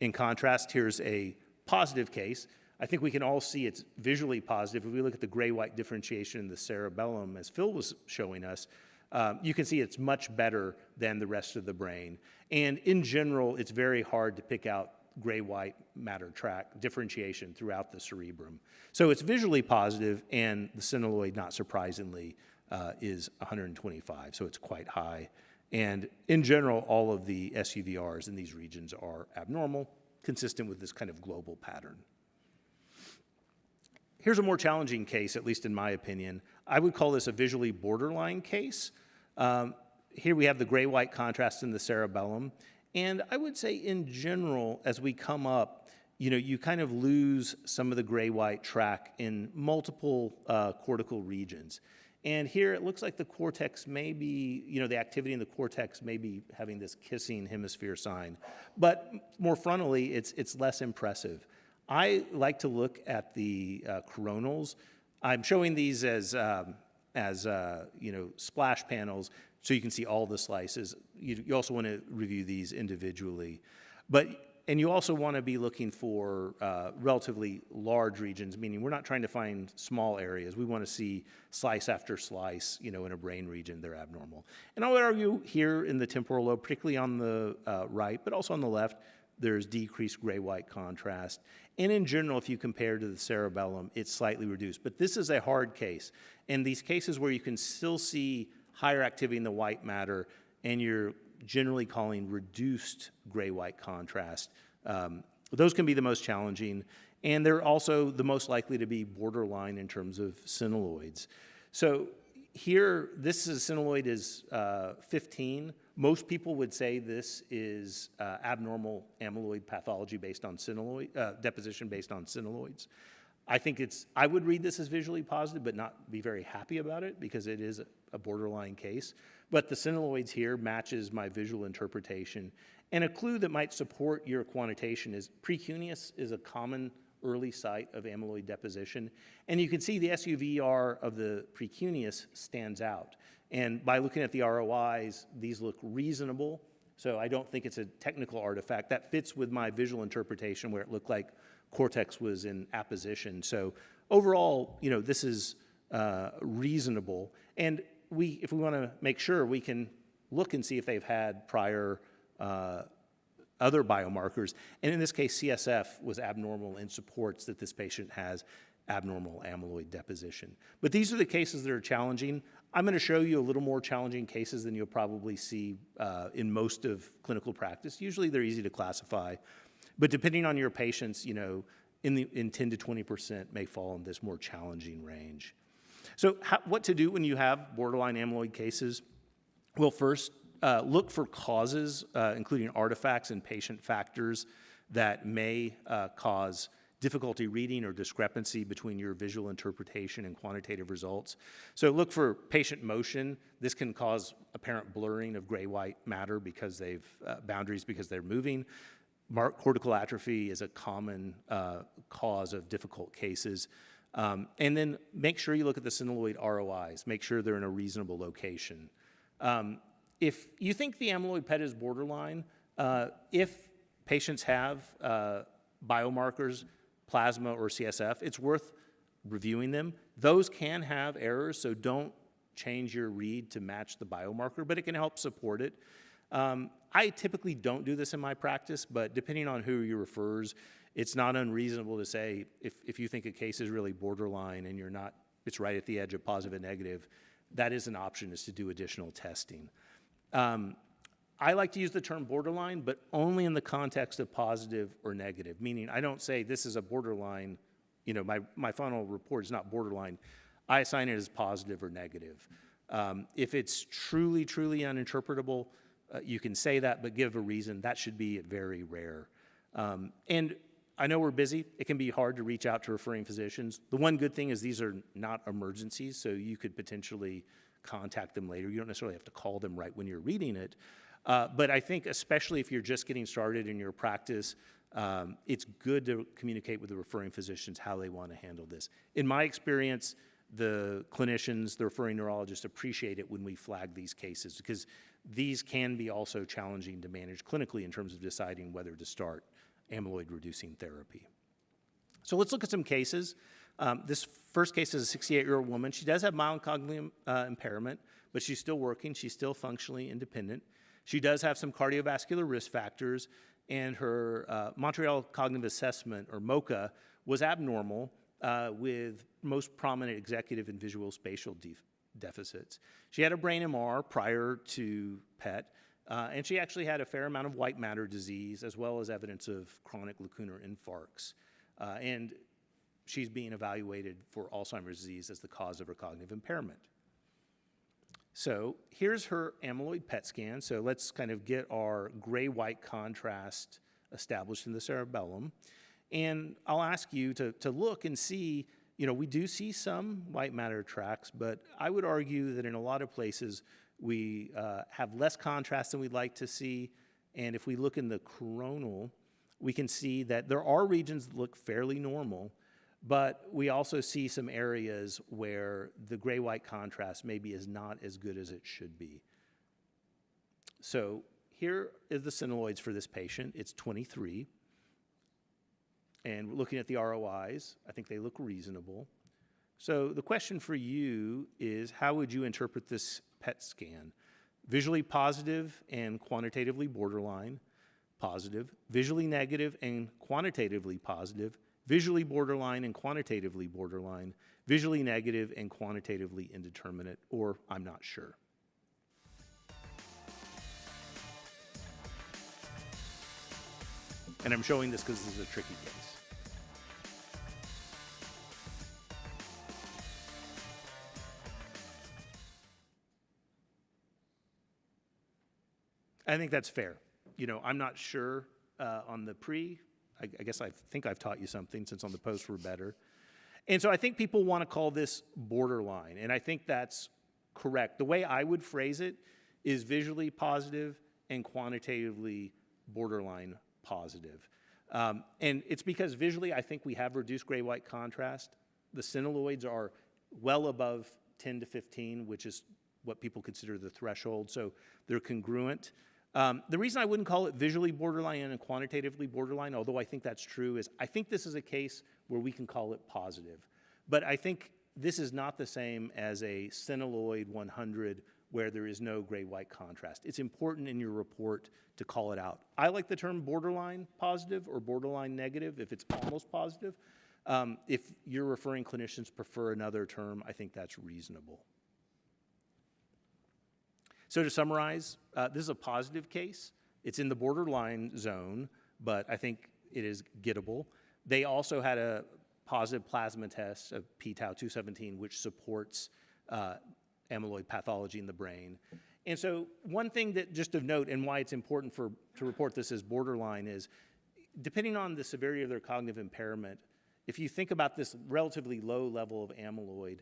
In contrast, here's a positive case. I think we can all see it's visually positive. If we look at the gray-white differentiation in the cerebellum, as Phil was showing us, you can see it's much better than the rest of the brain. And in general, it's very hard to pick out gray-white matter track differentiation throughout the cerebrum. So it's visually positive, and the cynoloid, not surprisingly, is 125, so it's quite high. And in general, all of the SUVRs in these regions are abnormal, consistent with this kind of global pattern. Here's a more challenging case, at least in my opinion. I would call this a visually borderline case. Here we have the gray-white contrast in the cerebellum. And I would say in general, as we come up, you kind of lose some of the gray-white track in multiple cortical regions. And here it looks like the cortex may be, the activity in the cortex may be having this kissing hemisphere sign. But more frontally, it's less impressive. I like to look at the coronals. I'm showing these as splash panels so you can see all the slices. You also want to review these individually. And you also want to be looking for relatively large regions, meaning we're not trying to find small areas. We want to see slice after slice, in a brain region, they're abnormal. And I would argue here in the temporal lobe, particularly on the right, but also on the left, there's decreased gray-white contrast. And in general, if you compare to the cerebellum, it's slightly reduced. But this is a hard case. And these cases where you can still see higher activity in the white matter, and you're generally calling reduced gray-white contrast, those can be the most challenging. And they're also the most likely to be borderline in terms of cynoloids. So here, this cynoloid is 15. Most people would say this is abnormal amyloid pathology based on cynoloid, deposition based on cynoloids. I would read this as visually positive, but not be very happy about it because it is a borderline case. But the cynoloids here matches my visual interpretation. And a clue that might support your quantitation is precuneus is a common early site of amyloid deposition. And you can see the SUVR of the precuneus stands out. And by looking at the ROIs, these look reasonable. So I don't think it's a technical artifact. That fits with my visual interpretation where it looked like cortex was in apposition. So overall, this is reasonable. And if we want to make sure, we can look and see if they've had prior other biomarkers. And in this case, CSF was abnormal and supports that this patient has abnormal amyloid deposition. But these are the cases that are challenging. I'm going to show you a little more challenging cases than you'll probably see in most of clinical practice. Usually they're easy to classify, but depending on your patients, in 10 to 20% may fall in this more challenging range. So what to do when you have borderline amyloid cases? Well, first, look for causes, including artifacts and patient factors that may cause difficulty reading or discrepancy between your visual interpretation and quantitative results. So look for patient motion. This can cause apparent blurring of gray-white matter because boundaries because they're moving. Cortical atrophy is a common cause of difficult cases. And then make sure you look at the synoloid ROIs. Make sure they're in a reasonable location. If you think the amyloid PET is borderline, if patients have biomarkers, plasma or CSF, it's worth reviewing them. Those can have errors, so don't change your read to match the biomarker, but it can help support it. I typically don't do this in my practice, but depending on who you refers, it's not unreasonable to say if you think a case is really borderline and it's right at the edge of positive and negative, that is an option, is to do additional testing. I like to use the term borderline, but only in the context of positive or negative, meaning I don't say this is a borderline, my final report is not borderline. I assign it as positive or negative. If it's truly, truly uninterpretable, you can say that, but give a reason. That should be very rare. And I know we're busy. It can be hard to reach out to referring physicians. The one good thing is these are not emergencies, so you could potentially contact them later. You don't necessarily have to call them right when you're reading it. But I think especially if you're just getting started in your practice, it's good to communicate with the referring physicians how they want to handle this. In my experience, the clinicians, the referring neurologists appreciate it when we flag these cases because these can be also challenging to manage clinically in terms of deciding whether to start amyloid-reducing therapy. So let's look at some cases. This first case is a 68-year-old woman. She does have mild cognitive impairment, but she's still working. She's still functionally independent. She does have some cardiovascular risk factors, and her Montreal Cognitive Assessment, or MoCA, was abnormal with most prominent executive and visual spatial deficits. She had a brain MR prior to PET, and she actually had a fair amount of white matter disease as well as evidence of chronic lacunar infarcts. And she's being evaluated for Alzheimer's disease as the cause of her cognitive impairment. So here's her amyloid PET scan. So let's kind of get our gray-white contrast established in the cerebellum. And I'll ask you to look and see, we do see some white matter tracks, but I would argue that in a lot of places we have less contrast than we'd like to see. And if we look in the coronal, we can see that there are regions that look fairly normal, but we also see some areas where the gray-white contrast maybe is not as good as it should be. So here is the synoloids for this patient. It's 23. And looking at the ROIs, I think they look reasonable. So the question for you is, how would you interpret this PET scan? Visually positive and quantitatively borderline, positive. Visually negative and quantitatively positive. Visually borderline and quantitatively borderline. Visually negative and quantitatively indeterminate, or I'm not sure. And I'm showing this because this is a tricky case. I think that's fair. I'm not sure on the pre. I guess I think I've taught you something since on the post we're better. And so I think people want to call this borderline, and I think that's correct. The way I would phrase it is visually positive and quantitatively borderline positive. And it's because visually, I think we have reduced gray-white contrast. The cynoloids are well above 10 to 15, which is what people consider the threshold, so they're congruent. The reason I wouldn't call it visually borderline and quantitatively borderline, although I think that's true, is I think this is a case where we can call it positive. But I think this is not the same as a cynoloid 100 where there is no gray-white contrast. It's important in your report to call it out. I like the term borderline positive or borderline negative if it's almost positive. If you're referring clinicians prefer another term, I think that's reasonable. So to summarize, this is a positive case. It's in the borderline zone, but I think it is gettable. They also had a positive plasma test of p-tau217, which supports amyloid pathology in the brain. And so one thing that just of note and why it's important to report this as borderline is, depending on the severity of their cognitive impairment, if you think about this relatively low level of amyloid,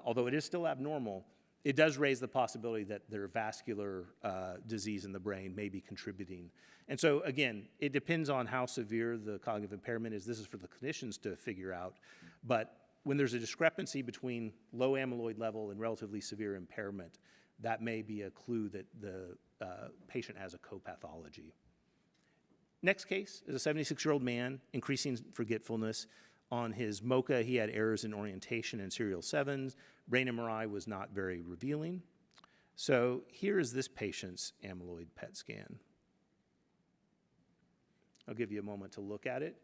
although it is still abnormal, it does raise the possibility that their vascular disease in the brain may be contributing. And so again, it depends on how severe the cognitive impairment is. This is for the clinicians to figure out. But when there's a discrepancy between low amyloid level and relatively severe impairment, that may be a clue that the patient has a copathology. Next case is a 76-year-old man, increasing forgetfulness. On his MoCA, he had errors in orientation and serial 7s. Brain MRI was not very revealing. So here is this patient's amyloid PET scan. I'll give you a moment to look at it.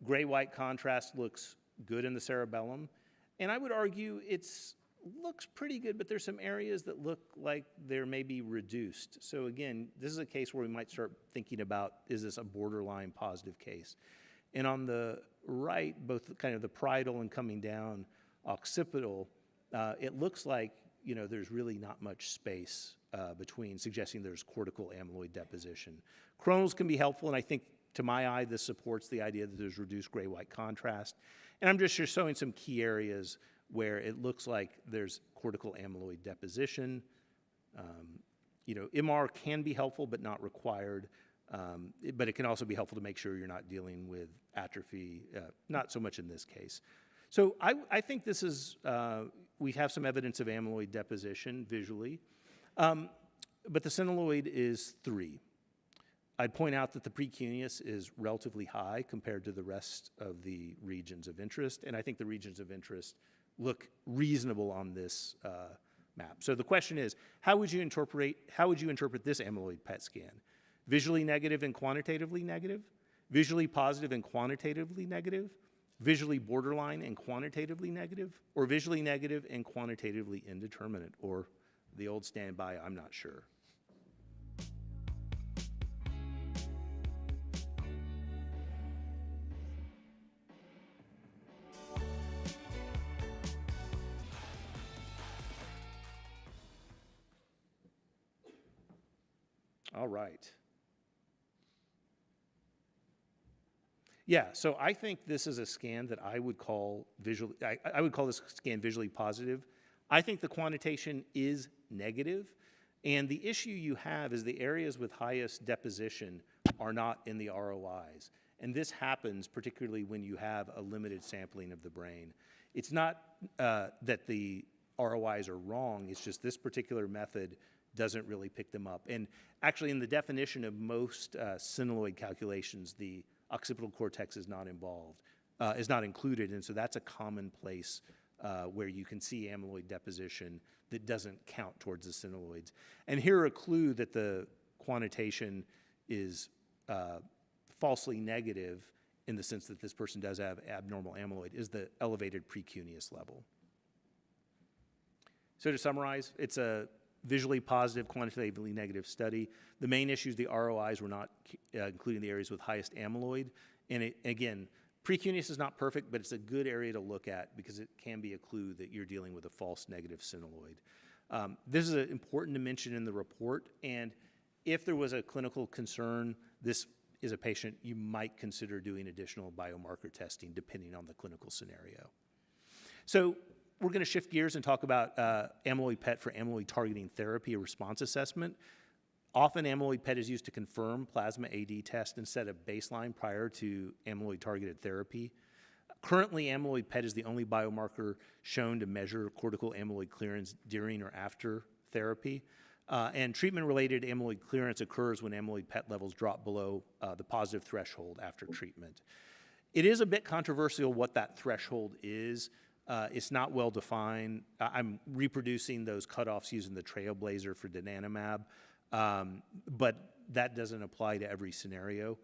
Gray-white contrast looks good in the cerebellum. And I would argue it looks pretty good, but there's some areas that look like they're maybe reduced. So again, this is a case where we might start thinking about, is this a borderline positive case? And on the right, both kind of the parietal and coming down occipital, it looks like, you know, there's really not much space between, suggesting there's cortical amyloid deposition. Coronals can be helpful, and I think, to my eye, this supports the idea that there's reduced gray-white contrast. And I'm just showing some key areas where it looks like there's cortical amyloid deposition. You know, MR can be helpful, but not required. But it can also be helpful to make sure you're not dealing with atrophy, not so much in this case. So I think this is, we have some evidence of amyloid deposition visually, but the cynoloid is 3. I'd point out that the precuneus is relatively high compared to the rest of the regions of interest, and I think the regions of interest look reasonable on this map. So the question is, how would you interpret this amyloid PET scan? Visually negative and quantitatively negative? Visually positive and quantitatively negative? Visually borderline and quantitatively negative? Or visually negative and quantitatively indeterminate? Or the old standby, I'm not sure. All right. Yeah, so I think this is a scan that I would call visually, I would call this scan visually positive. I think the quantitation is negative, and the issue you have is the areas with highest deposition are not in the ROIs. And this happens particularly when you have a limited sampling of the brain. It's not that the ROIs are wrong, it's just this particular method doesn't really pick them up. And actually in the definition of most cynoloid calculations, the occipital cortex is not involved, is not included, and so that's a common place where you can see amyloid deposition that doesn't count towards the cynoloids. And here a clue that the quantitation is falsely negative in the sense that this person does have abnormal amyloid is the elevated precuneus level. So to summarize, it's a visually positive, quantitatively negative study. The main issues, the ROIs were not including the areas with highest amyloid. And again, precuneus is not perfect, but it's a good area to look at because it can be a clue that you're dealing with a false negative cynoloid. This is important to mention in the report, and if there was a clinical concern, this is a patient you might consider doing additional biomarker testing depending on the clinical scenario. So we're going to shift gears and talk about amyloid PET for amyloid targeting therapy, a response assessment. Often amyloid PET is used to confirm plasma AD test instead of baseline prior to amyloid-targeted therapy. Currently, amyloid PET is the only biomarker shown to measure cortical amyloid clearance during or after therapy. And treatment-related amyloid clearance occurs when amyloid PET levels drop below the positive threshold after treatment. It is a bit controversial what that threshold is. It's not well defined. I'm reproducing those cutoffs using the Trailblazer for donanemab, but that doesn't apply to every scenario.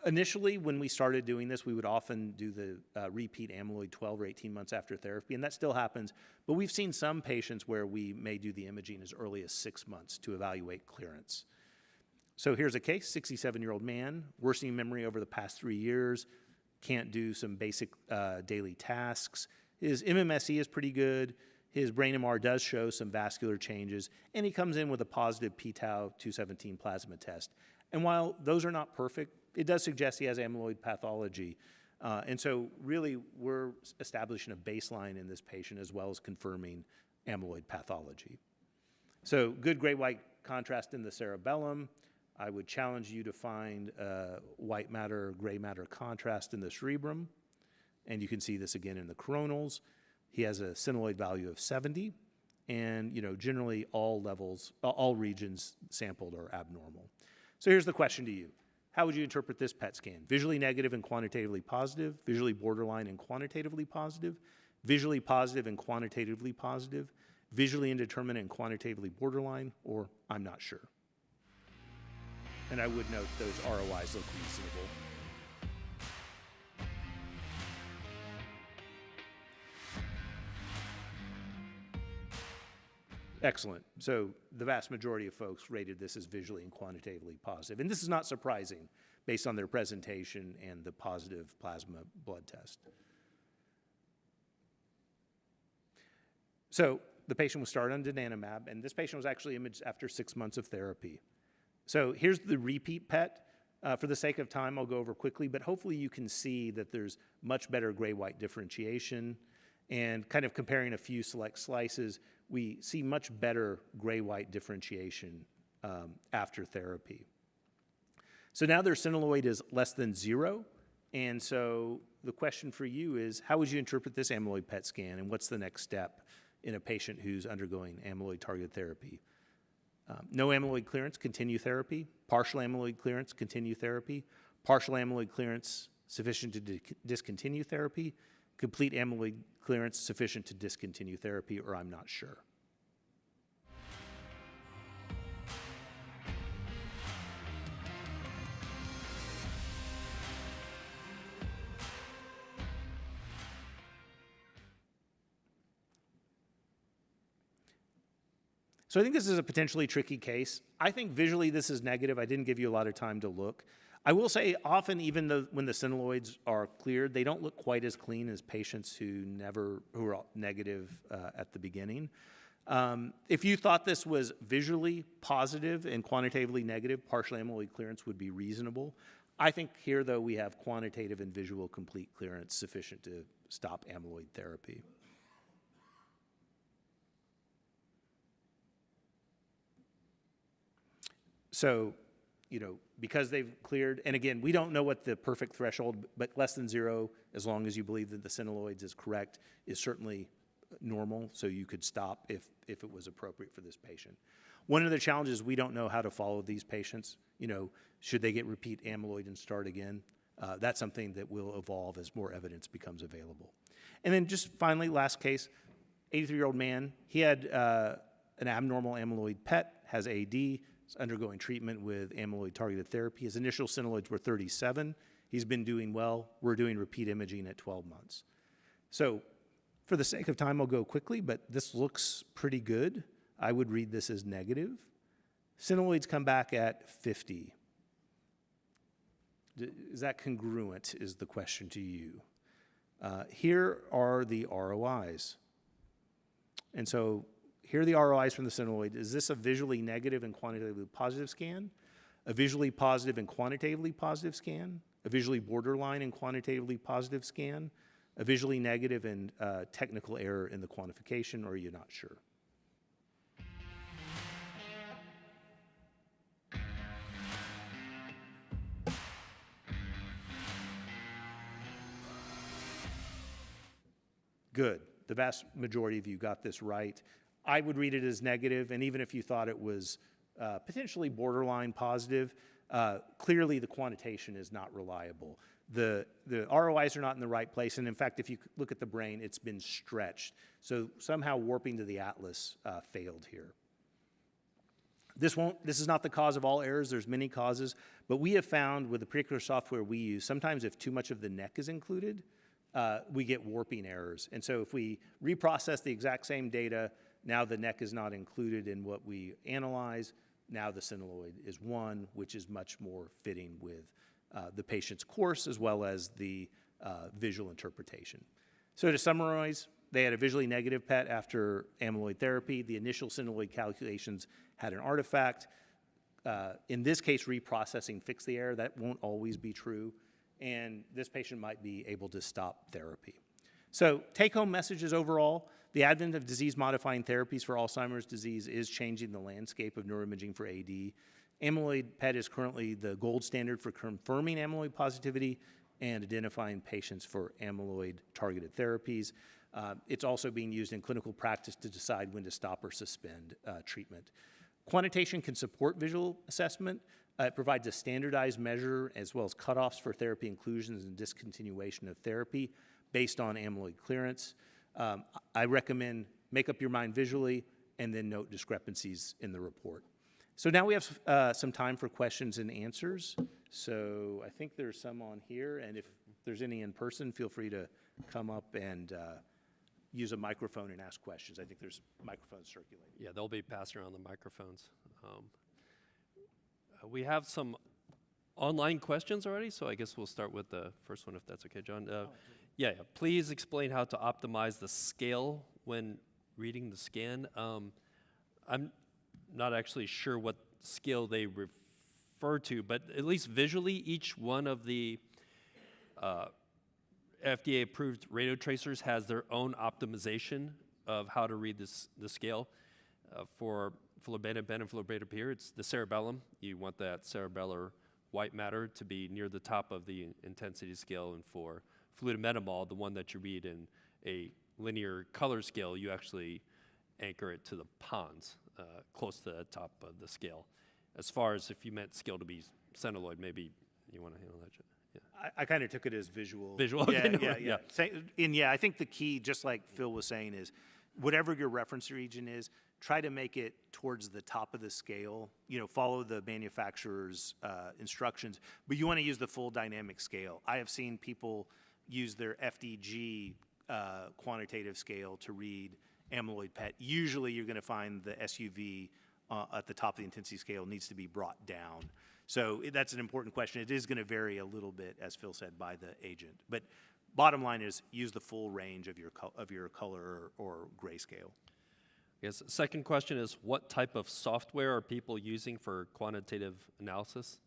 Initially, when we started doing this, we would often do the repeat amyloid 12 or 18 months after therapy, and that still happens. But we've seen some patients where we may do the imaging as early as 6 months to evaluate clearance. So here's a case, 67-year-old man, worsening memory over the past 3 years, can't do some basic daily tasks. His MMSE is pretty good. His brain MR does show some vascular changes, and he comes in with a positive p-tau217 plasma test. And while those are not perfect, it does suggest he has amyloid pathology. And so really, we're establishing a baseline in this patient as well as confirming amyloid pathology. So good gray white contrast in the cerebellum. I would challenge you to find white matter, gray matter contrast in the cerebrum. And you can see this again in the coronals. He has a synoid value of 70. And generally all levels, all regions sampled are abnormal. So here's the question to you. How would you interpret this PET scan? Visually negative and quantitatively positive, visually borderline and quantitatively positive, visually positive and quantitatively positive, visually indeterminate and quantitatively borderline, or I'm not sure. And I would note those ROIs look reasonable. Excellent. So the vast majority of folks rated this as visually and quantitatively positive. And this is not surprising based on their presentation and the positive plasma blood test. So the patient was started on donanemab, and this patient was actually imaged after 6 months of therapy. So here's the repeat PET. For the sake of time, I'll go over quickly, but hopefully you can see that there's much better gray-white differentiation. And kind of comparing a few select slices, we see much better gray-white differentiation after therapy. So now their synoloid is less than 0, and so the question for you is, how would you interpret this amyloid PET scan, and what's the next step in a patient who's undergoing amyloid-targeted therapy? No amyloid clearance, continue therapy. Partial amyloid clearance, continue therapy. Partial amyloid clearance, sufficient to discontinue therapy. Complete amyloid clearance, sufficient to discontinue therapy, or I'm not sure. So I think this is a potentially tricky case. I think visually this is negative. I didn't give you a lot of time to look. I will say often, even though when the synoloids are cleared, they don't look quite as clean as patients who are negative at the beginning. If you thought this was visually positive and quantitatively negative, partial amyloid clearance would be reasonable. I think here, though, we have quantitative and visual complete clearance sufficient to stop amyloid therapy. So, because they've cleared, and again, we don't know what the perfect threshold, but less than 0, as long as you believe that the synoloids is correct, is certainly normal, so you could stop if it was appropriate for this patient. One of the challenges, we don't know how to follow these patients. Should they get repeat amyloid and start again? That's something that will evolve as more evidence becomes available. And then just finally, last case, 83-year-old man. He had an abnormal amyloid PET, has AD, is undergoing treatment with amyloid-targeted therapy. His initial synoloids were 37. He's been doing well. We're doing repeat imaging at 12 months. So for the sake of time, I'll go quickly, but this looks pretty good. I would read this as negative. Synoloids come back at 50. Is that congruent, is the question to you. Here are the ROIs. And so here are the ROIs from the synoloid. Is this a visually negative and quantitatively positive scan? A visually positive and quantitatively positive scan? A visually borderline and quantitatively positive scan? A visually negative and technical error in the quantification, or are you not sure? Good. The vast majority of you got this right. I would read it as negative, and even if you thought it was potentially borderline positive, clearly the quantitation is not reliable. The ROIs are not in the right place, and in fact, if you look at the brain, it's been stretched. So somehow warping to the atlas failed here. This is not the cause of all errors. There's many causes, but we have found with the particular software we use, sometimes if too much of the neck is included, we get warping errors. And so if we reprocess the exact same data, now the neck is not included in what we analyze. Now the synoloid is 1, which is much more fitting with the patient's course as well as the visual interpretation. So to summarize, they had a visually negative PET after amyloid therapy. The initial synoloid calculations had an artifact. In this case, reprocessing fixed the error. That won't always be true. And this patient might be able to stop therapy. So take-home messages overall, the advent of disease-modifying therapies for Alzheimer's disease is changing the landscape of neuroimaging for AD. Amyloid PET is currently the gold standard for confirming amyloid positivity and identifying patients for amyloid-targeted therapies. It's also being used in clinical practice to decide when to stop or suspend treatment. Quantitation can support visual assessment. It provides a standardized measure as well as cutoffs for therapy inclusions and discontinuation of therapy based on amyloid clearance. I recommend make up your mind visually and then note discrepancies in the report. So now we have some time for questions and answers. So I think there's some on here, and if there's any in person, feel free to come up and use a microphone and ask questions. I think there's microphones circulating. Yeah, they'll be passing around the microphones. We have some online questions already, so I guess we'll start with the first one, if that's okay, John. Yeah, please explain how to optimize the scale when reading the scan. I'm not actually sure what scale they refer to, but at least visually, each one of the FDA-approved radio tracers has their own optimization of how to read the scale. For phlerbeta-Ben and phlerbeta-Peer, it's the cerebellum. You want that cerebellar white matter to be near the top of the intensity scale, and for flutamidamol, the one that you read in a linear color scale, you actually anchor it to the pons, close to the top of the scale. As far as if you meant scale to be centilloid, maybe you want to handle that, Jen? Yeah. I kind of took it as visual. Visual, Yeah, okay, no, yeah, yeah. yeah. And yeah, I think the key, just like Phil was saying, is whatever your reference region is, try to make it towards the top of the scale. You know, follow the manufacturer's instructions, but you want to use the full dynamic scale. I have seen people use their FDG quantitative scale to read amyloid PET. Usually you're going to find the SUV at the top of the intensity scale needs to be brought down. So that's an important question. It is going to vary a little bit, as Phil said, by the agent. But bottom line is use the full range of your color or grayscale. Yes. Second question is, what type of software are people using for quantitative analysis?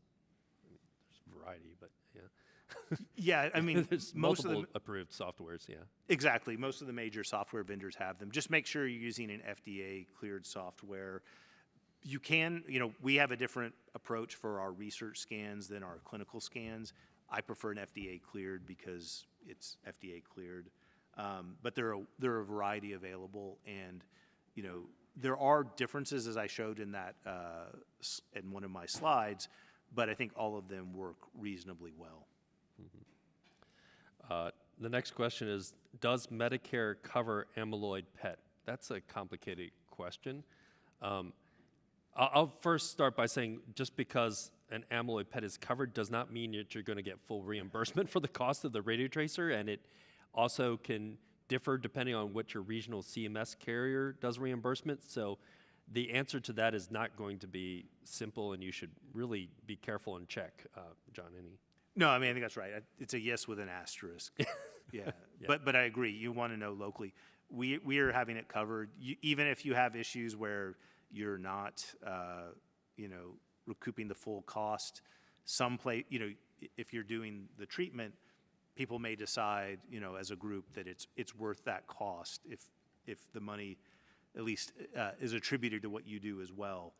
There's a variety, but yeah. Yeah, I mean, there's most multiple of the approved softwares, yeah. exactly. Most of the major software vendors have them. Just make sure you're using an FDA-cleared software. You can, you know, we have a different approach for our research scans than our clinical scans. I prefer an FDA-cleared because it's FDA-cleared. But there are a variety available, and you know, there are differences, as I showed in that in one of my slides, but I think all of them work reasonably well. Mm-hmm. The next question is, does Medicare cover amyloid PET? That's a complicated question. I'll first start by saying just because an amyloid PET is covered does not mean that you're going to get full reimbursement for the cost of the radio tracer, and it also can differ depending on what your regional CMS carrier does reimbursement. So the answer to that is not going to be simple, and you should really be careful and check. John, any? No, I mean, I think that's right. It's a yes with an asterisk. Yeah. Yeah. But I agree. You want to know locally. We are having it covered. Even if you have issues where you're not, you know, recouping the full cost, if you're doing the treatment, people may decide, you know, as a group that it's worth that cost if the money at least is attributed to what you do as well,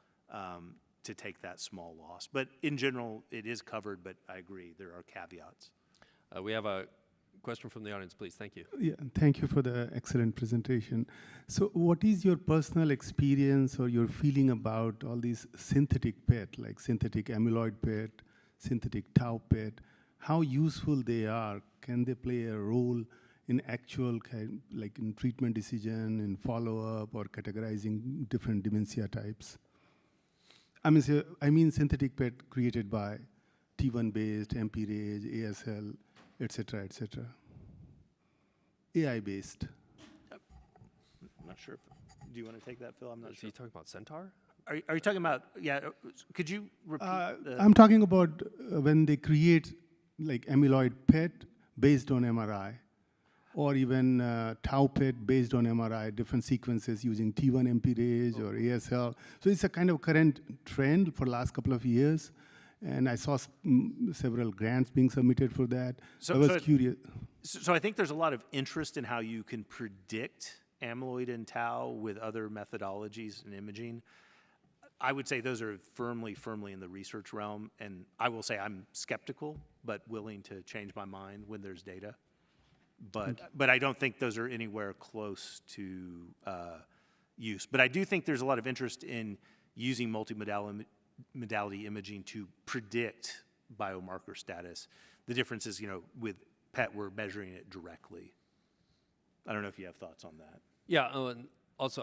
to take that small loss. But in general, it is covered, but I agree, there are caveats. We have a question from the audience, please. Thank you. Yeah, thank you for the excellent presentation. So what is your personal experience or your feeling about all these synthetic PET, like synthetic amyloid PET, synthetic tau PET, how useful they are? Can they play a role in actual, like in treatment decision, in follow-up, or categorizing different dementia types? I mean synthetic PET created by T1-based, MP-RAGE, ASL, et cetera, AI-based. I'm not sure. Do you want to take that, Phil? I'm not Is sure. he talking about Centaur? Are you talking about, yeah, could you repeat? I'm talking about when they create like amyloid PET based on MRI, or even tau PET based on MRI, different sequences using T1 MP-RAGE or ASL. So it's a kind of current trend for the last couple of years. And I saw several grants being submitted for that. I was curious. So I think there's a lot of interest in how you can predict amyloid and tau with other methodologies in imaging. I would say those are firmly in the research realm, and I will say I'm skeptical, but willing to change my mind when there's data. But I don't think those are anywhere close to use. But I do think there's a lot of interest in using multimodality imaging to predict biomarker status. The difference is, with PET, we're measuring it directly. I don't know if you have thoughts on that. Yeah, and also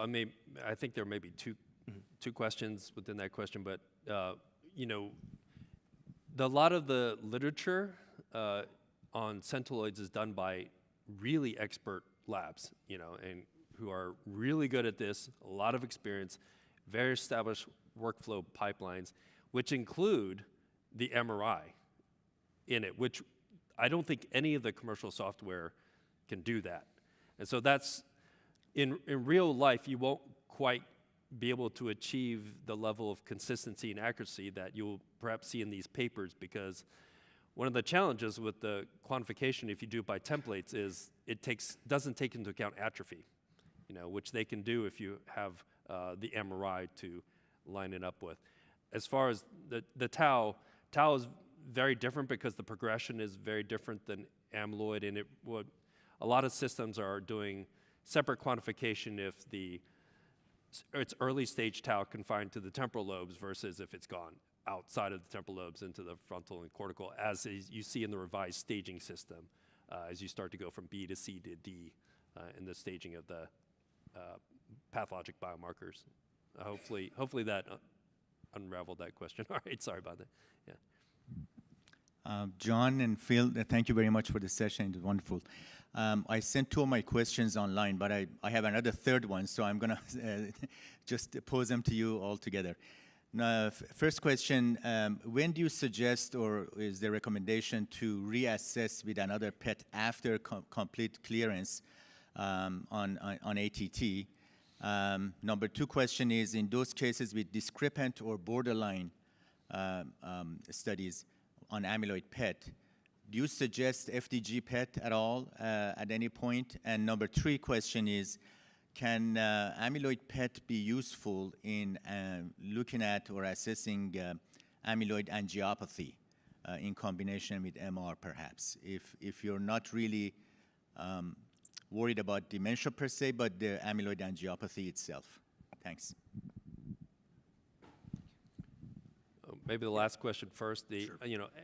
I think there may be two questions within that question, but a lot of the literature on centroids is done by really expert labs, and who are really good at this, a lot of experience, very established workflow pipelines, which include the MRI in it, which I don't think any of the commercial software can do that. And so that's, in real life, you won't quite be able to achieve the level of consistency and accuracy that you'll perhaps see in these papers, because one of the challenges with the quantification, if you do it by templates, is it doesn't take into account atrophy, which they can do if you have the MRI to line it up with. As far as the tau is very different because the progression is very different than amyloid, and a lot of systems are doing separate quantification if it's early stage tau confined to the temporal lobes versus if it's gone outside of the temporal lobes into the frontal and cortical, as you see in the revised staging system, as you start to go from B to C to D in the staging of the pathologic biomarkers. Hopefully that unraveled that question. All right, sorry about that. Yeah. John and Phil, thank you very much for the session. It was wonderful. I sent 2 of my questions online, but I have another third one, so I'm going to just pose them to you all together. Now, first question, when do you suggest, or is there recommendation to reassess with another PET after complete clearance on ATT? Number 2 question is, in those cases with discrepant or borderline studies on amyloid PET, do you suggest FDG PET at all at any point? And number 3 question is, can amyloid PET be useful in looking at or assessing amyloid angiopathy in combination with MR perhaps, if you're not really worried about dementia per se, but the amyloid angiopathy itself? Thanks. Maybe the last question first.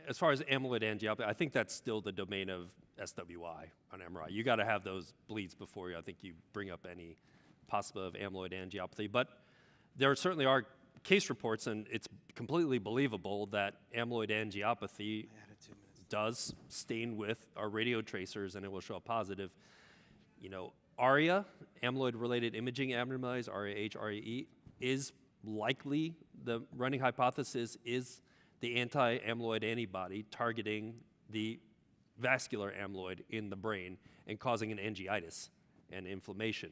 As far as amyloid angiopathy, I think that's still the domain of SWI on MRI. You got to have those bleeds before I think you bring up any possibility of amyloid angiopathy. But there certainly are case reports, and it's completely believable that amyloid angiopathy does stain with our radio tracers, and it will show up positive. ARIA, amyloid-related imaging abnormalities, ARIA-H, ARIA-E, is likely, the running hypothesis is the anti-amyloid antibody targeting the vascular amyloid in the brain and causing an angiitis and inflammation.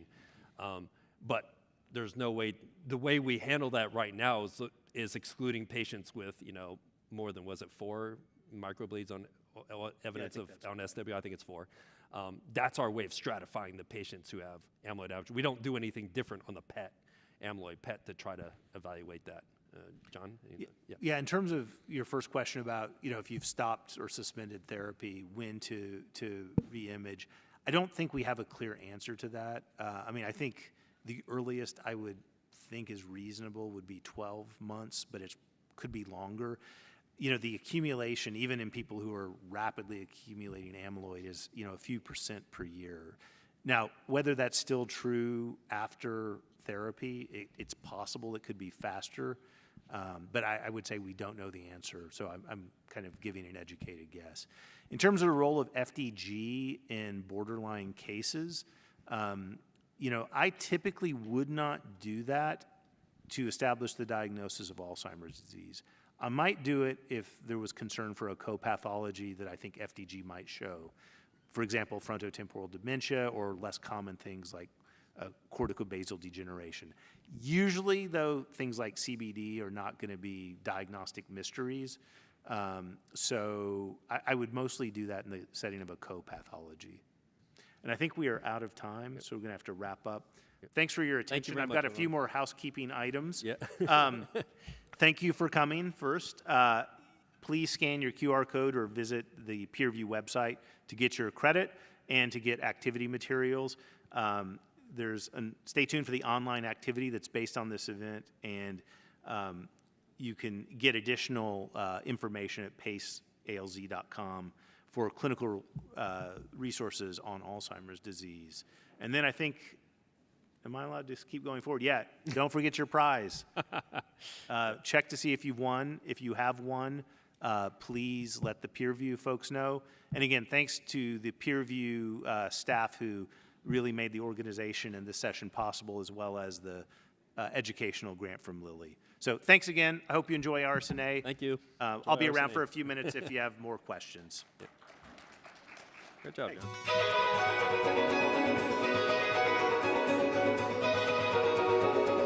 But there's no way, the way we handle that right now is excluding patients with, more than, 4 microbleeds on evidence on SWI? I think it's 4. That's our way of stratifying the patients who have amyloid. We don't do anything different on the PET, amyloid PET, to try to evaluate that. John? Yeah. Yeah, in terms of your first question about, if you've stopped or suspended therapy, when to re-image, I don't think we have a clear answer to that. I think the earliest I would think is reasonable would be 12 months, but it could be longer. The accumulation, even in people who are rapidly accumulating amyloid, is, a few % per year. Now, whether that's still true after therapy, it's possible it could be faster, but I would say we don't know the answer, so I'm kind of giving an educated guess. In terms of the role of FDG in borderline cases, I typically would not do that to establish the diagnosis of Alzheimer's disease. I might do it if there was concern for a co-pathology that I think FDG might show. For example, frontotemporal dementia or less common things like corticobasal degeneration. Usually, though, things like CBD are not going to be diagnostic mysteries. So I would mostly do that in the setting of a co-pathology. And I think we are out of time, so we're going to have to wrap up. Thanks for your attention. very I've much, got a everyone. few more housekeeping items. Yeah. Thank you for coming first. Please scan your QR code or visit the peer review website to get your credit and to get activity materials. Stay tuned for the online activity that's based on this event, and you can get additional information at pacealz.com for clinical resources on Alzheimer's disease. And then I think, am I allowed to just keep going forward? Yeah, don't forget your prize. Check to see if you've won. If you have won, please let the peer review folks know. And again, thanks to the peer review staff who really made the organization and this session possible, as well as the educational grant from Lilly. So thanks again. I hope you enjoy RSNA. Thank you. I'll be Enjoy around RSNA. for a few minutes if you have more questions. Good job, John.